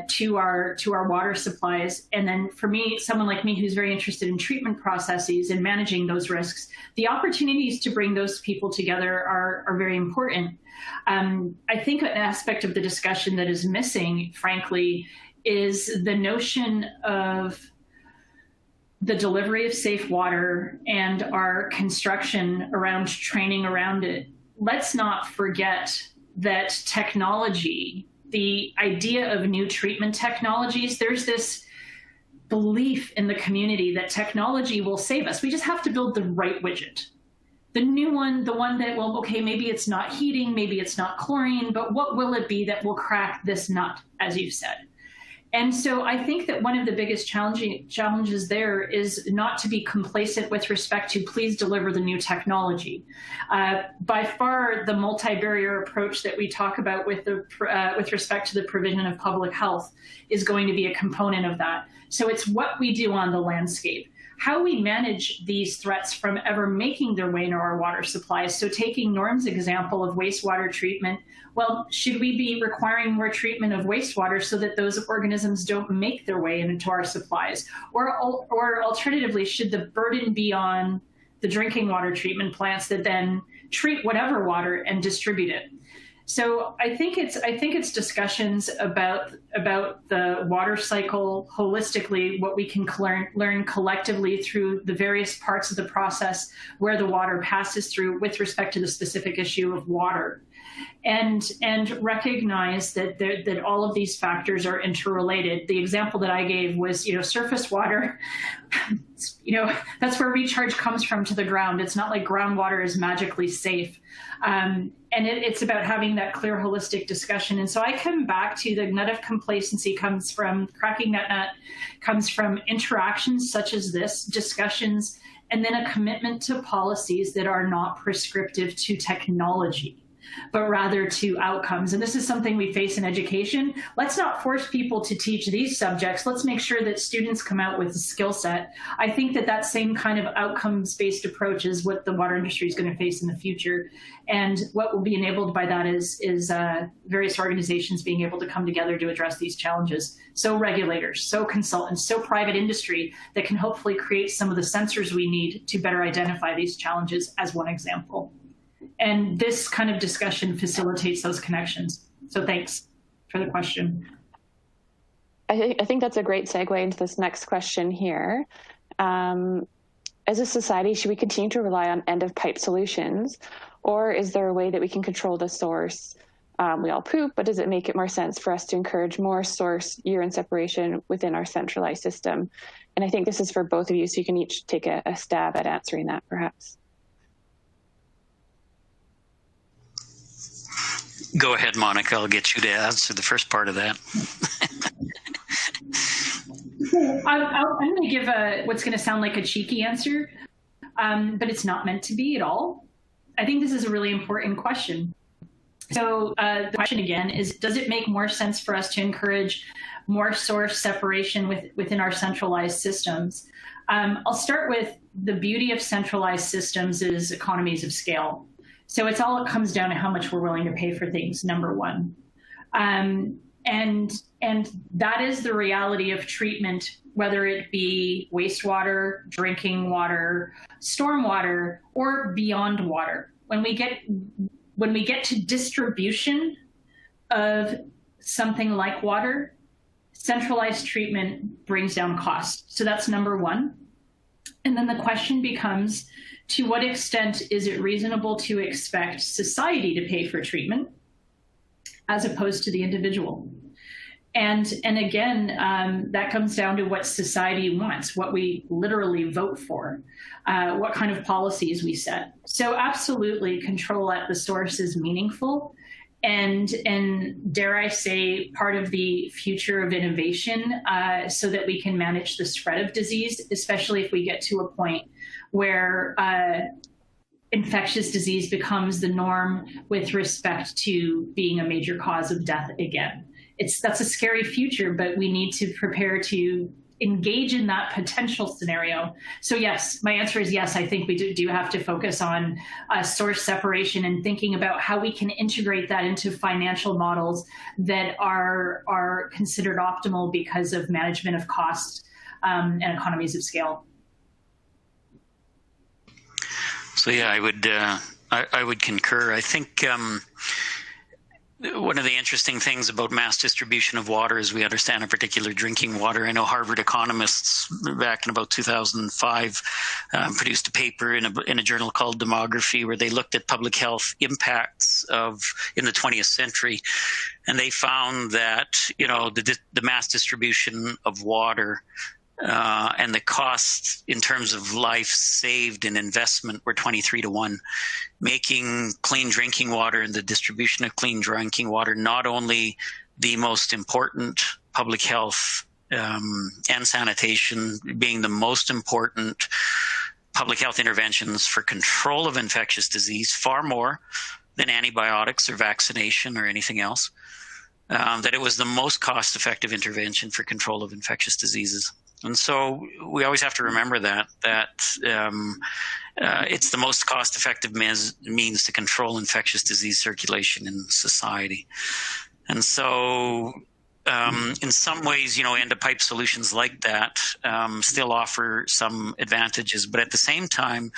to our water supplies. And then for me, someone like me who's very interested in treatment processes and managing those risks, the opportunities to bring those people together are very important. I think an aspect of the discussion that is missing, frankly, is the notion of the delivery of safe water and our construction around training around it. Let's not forget that technology, the idea of new treatment technologies, there's this belief in the community that technology will save us. We just have to build the right widget. The new one, the one that, well, okay, maybe it's not heating, maybe it's not chlorine, but what will it be that will crack this nut, as you've said? And so I think that one of the biggest challenges there is not to be complacent with respect to please deliver the new technology. By far, the multi-barrier approach that we talk about with respect to the provision of public health is going to be a component of that. So it's what we do on the landscape, how we manage these threats from ever making their way into our water supplies. So taking Norm's example of wastewater treatment, well, should we be requiring more treatment of wastewater so that those organisms don't make their way into our supplies? Or alternatively, should the burden be on the drinking water treatment plants that then treat whatever water and distribute it? So I think it's discussions about the water cycle holistically, what we can learn collectively through the various parts of the process where the water passes through with respect to the specific issue of water. And recognize that all of these factors are interrelated. The example that I gave was, surface water, that's where recharge comes from to the ground. It's not like groundwater is magically safe. And it's about having that clear, holistic discussion. And so I come back to the nut of complacency comes from cracking that nut, comes from interactions such as this, discussions, and then a commitment to policies that are not prescriptive to technology, but rather to outcomes. And this is something we face in education. Let's not force people to teach these subjects. Let's make sure that students come out with a skill set. I think that same kind of outcomes-based approach is what the water industry is going to face in the future. And what will be enabled by that is various organizations being able to come together to address these challenges. So regulators, so consultants, so private industry that can hopefully create some of the sensors we need to better identify these challenges, as one example. And this kind of discussion facilitates those connections. So thanks for the question. I think that's a great segue into this next question here. As a society, should we continue to rely on end-of-pipe solutions, or is there a way that we can control the source? We all poop, but does it make it more sense for us to encourage more source urine separation within our centralized system? And I think this is for both of you, so you can each take a stab at answering that, perhaps. Go ahead, Monica. I'll get you to answer the first part of that. I'm going to give what's going to sound like a cheeky answer, but it's not meant to be at all. I think this is a really important question. So the question again is, does it make more sense for us to encourage more source separation within our centralized systems? I'll start with the beauty of centralized systems is economies of scale. So it comes down to how much we're willing to pay for things, number one. And that is the reality of treatment, whether it be wastewater, drinking water, stormwater, or beyond water. When we get to distribution of something like water, centralized treatment brings down cost. So that's number one. And then the question becomes, to what extent is it reasonable to expect society to pay for treatment as opposed to the individual? And again, that comes down to what society wants, what we literally vote for, what kind of policies we set. So absolutely, control at the source is meaningful. And dare I say, part of the future of innovation so that we can manage the spread of disease, especially if we get to a point where infectious disease becomes the norm with respect to being a major cause of death again. That's a scary future, but we need to prepare to engage in that potential scenario. So yes, my answer is yes. I think we do have to focus on source separation and thinking about how we can integrate that into financial models that are considered optimal because of management of cost and economies of scale. So yeah, I would concur. I think one of the interesting things about mass distribution of water is we understand in particular drinking water. I know Harvard economists back in about 2005 produced a paper in a journal called Demography, where they looked at public health impacts in the 20th century, and they found that the mass distribution of water and the costs in terms of life saved in investment were 23-1, making clean drinking water and the distribution of clean drinking water not only the most important public health and sanitation, being the most important public health interventions for control of infectious disease, far more than antibiotics or vaccination or anything else, that it was the most cost-effective intervention for control of infectious diseases. And so we always have to remember that it's the most cost-effective means to control infectious disease circulation in society. And so in some ways, end-of-pipe solutions like that still offer some advantages. But at the same time,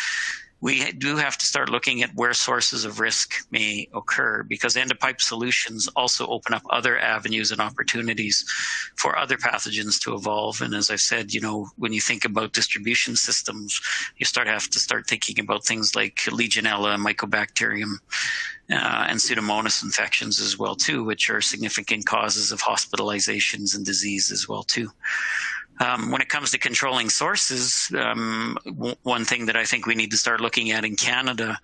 we do have to start looking at where sources of risk may occur, because end-of-pipe solutions also open up other avenues and opportunities for other pathogens to evolve. And as I said, when you think about distribution systems, you have to start thinking about things like Legionella, Mycobacterium, and Pseudomonas infections as well too, which are significant causes of hospitalizations and disease as well too. When it comes to controlling sources, one thing that I think we need to start looking at in Canada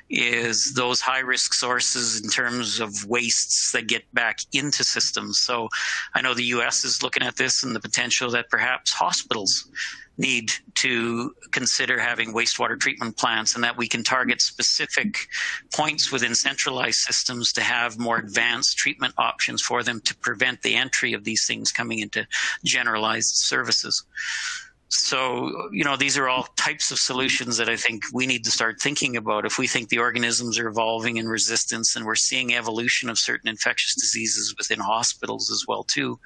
is those high-risk sources in terms of wastes that get back into systems. So I know the U.S. is looking at this and the potential that perhaps hospitals need to consider having wastewater treatment plants, and that we can target specific points within centralized systems to have more advanced treatment options for them to prevent the entry of these things coming into generalized services. So, these are all types of solutions that I think we need to start thinking about. If we think the organisms are evolving in resistance, and we're seeing evolution of certain infectious diseases within hospitals as well too,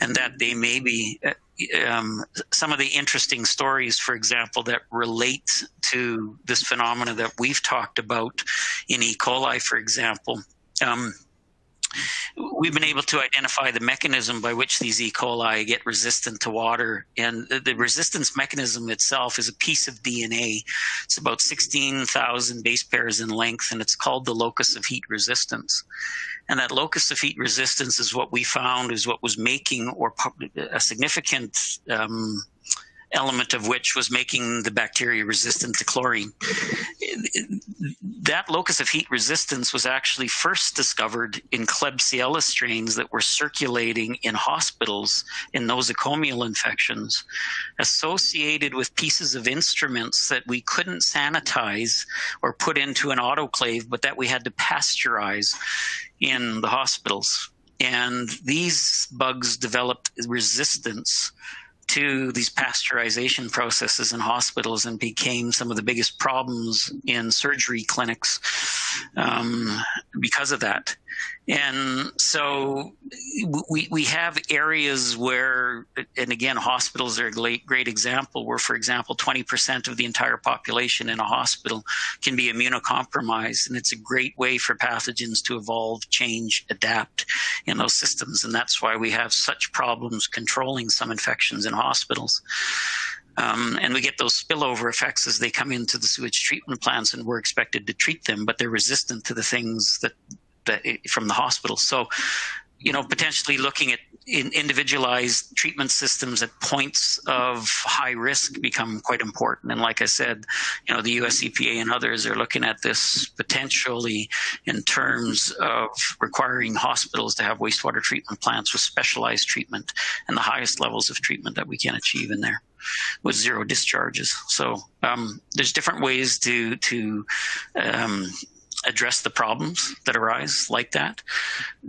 and that they may be some of the interesting stories, for example, that relate to this phenomena that we've talked about in E. coli, for example. We've been able to identify the mechanism by which these E. coli get resistant to water. And the resistance mechanism itself is a piece of DNA. It's about 16,000 base pairs in length, and it's called the locus of heat resistance. And that locus of heat resistance is what we found is what was making, or a significant element of which was making the bacteria resistant to chlorine. That locus of heat resistance was actually first discovered in Klebsiella strains that were circulating in hospitals in nosocomial infections, associated with pieces of instruments that we couldn't sanitize or put into an autoclave, but that we had to pasteurize in the hospitals. And these bugs developed resistance to these pasteurization processes in hospitals and became some of the biggest problems in surgery clinics because of that. And so we have areas where, and again, hospitals are a great example, where, for example, 20% of the entire population in a hospital can be immunocompromised. And it's a great way for pathogens to evolve, change, adapt in those systems. And that's why we have such problems controlling some infections in hospitals. And we get those spillover effects as they come into the sewage treatment plants, and we're expected to treat them, but they're resistant to the things that from the hospital. So, potentially looking at individualized treatment systems at points of high risk become quite important. And like I said, the US EPA and others are looking at this potentially in terms of requiring hospitals to have wastewater treatment plants with specialized treatment and the highest levels of treatment that we can achieve in there with zero discharges. So there's different ways to address the problems that arise like that.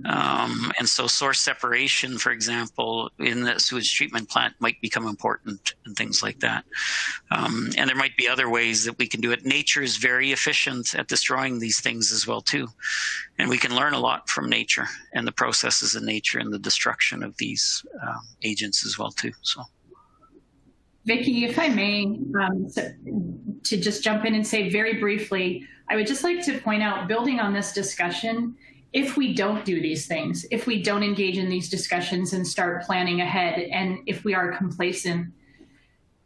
And so source separation, for example, in the sewage treatment plant might become important and things like that. And there might be other ways that we can do it. Nature is very efficient at destroying these things as well too. And we can learn a lot from nature and the processes in nature and the destruction of these agents as well too. So. Vicki, if I may, to just jump in and say very briefly, I would just like to point out, building on this discussion, if we don't do these things, if we don't engage in these discussions and start planning ahead, and if we are complacent,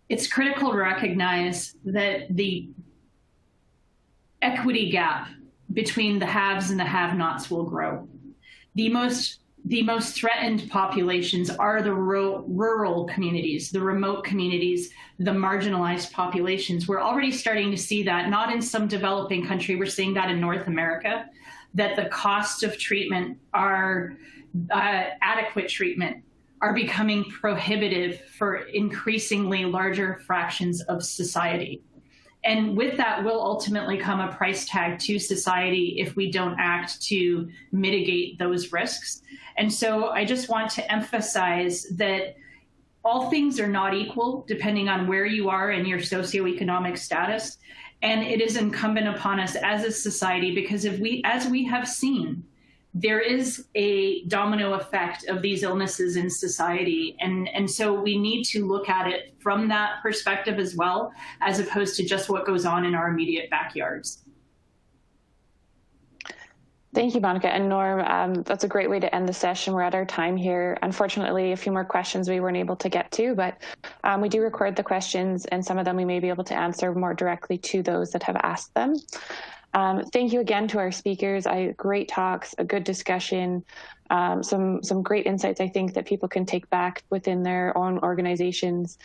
it's critical to recognize that the equity gap between the haves and the have-nots will grow. The most threatened populations are the rural communities, the remote communities, the marginalized populations. We're already starting to see that, not in some developing country, we're seeing that in North America, that the cost of treatment are adequate treatment are becoming prohibitive for increasingly larger fractions of society. And with that will ultimately come a price tag to society if we don't act to mitigate those risks. And so I just want to emphasize that all things are not equal depending on where you are in your socioeconomic status. And it is incumbent upon us as a society, because as we have seen, there is a domino effect of these illnesses in society. And so we need to look at it from that perspective as well, as opposed to just what goes on in our immediate backyards. Thank you, Monica. And Norm, that's a great way to end the session. We're at our time here. Unfortunately, a few more questions we weren't able to get to, but we do record the questions, and some of them we may be able to answer more directly to those that have asked them. Thank you again to our speakers. Great talks, a good discussion, some great insights, I think, that people can take back within their own organizations,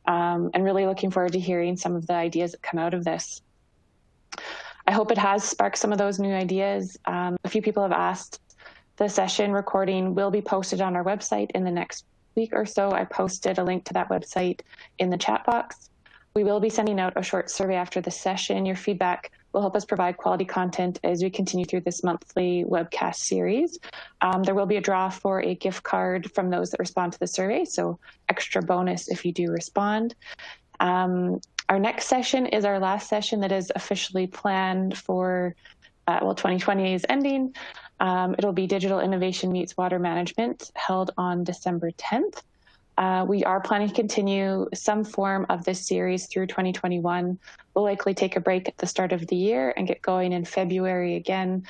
and really looking forward to hearing some of the ideas that come out of this. I hope it has sparked some of those new ideas. A few people have asked. The session recording will be posted on our website in the next week or so. I posted a link to that website in the chat box. We will be sending out a short survey after the session. Your feedback will help us provide quality content as we continue through this monthly webcast series. There will be a draw for a gift card from those that respond to the survey, so extra bonus if you do respond. Our next session is our last session that is officially planned for, 2020 is ending. It'll be Digital Innovation Meets Water Management, held on December 10th. We are planning to continue some form of this series through 2021. We'll likely take a break at the start of the year and get going in February again.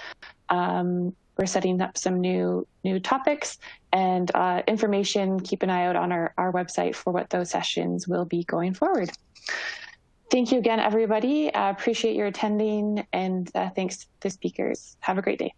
We're setting up some new topics and information. Keep an eye out on our website for what those sessions will be going forward. Thank you again, everybody. Appreciate your attending, and thanks to the speakers. Have a great day.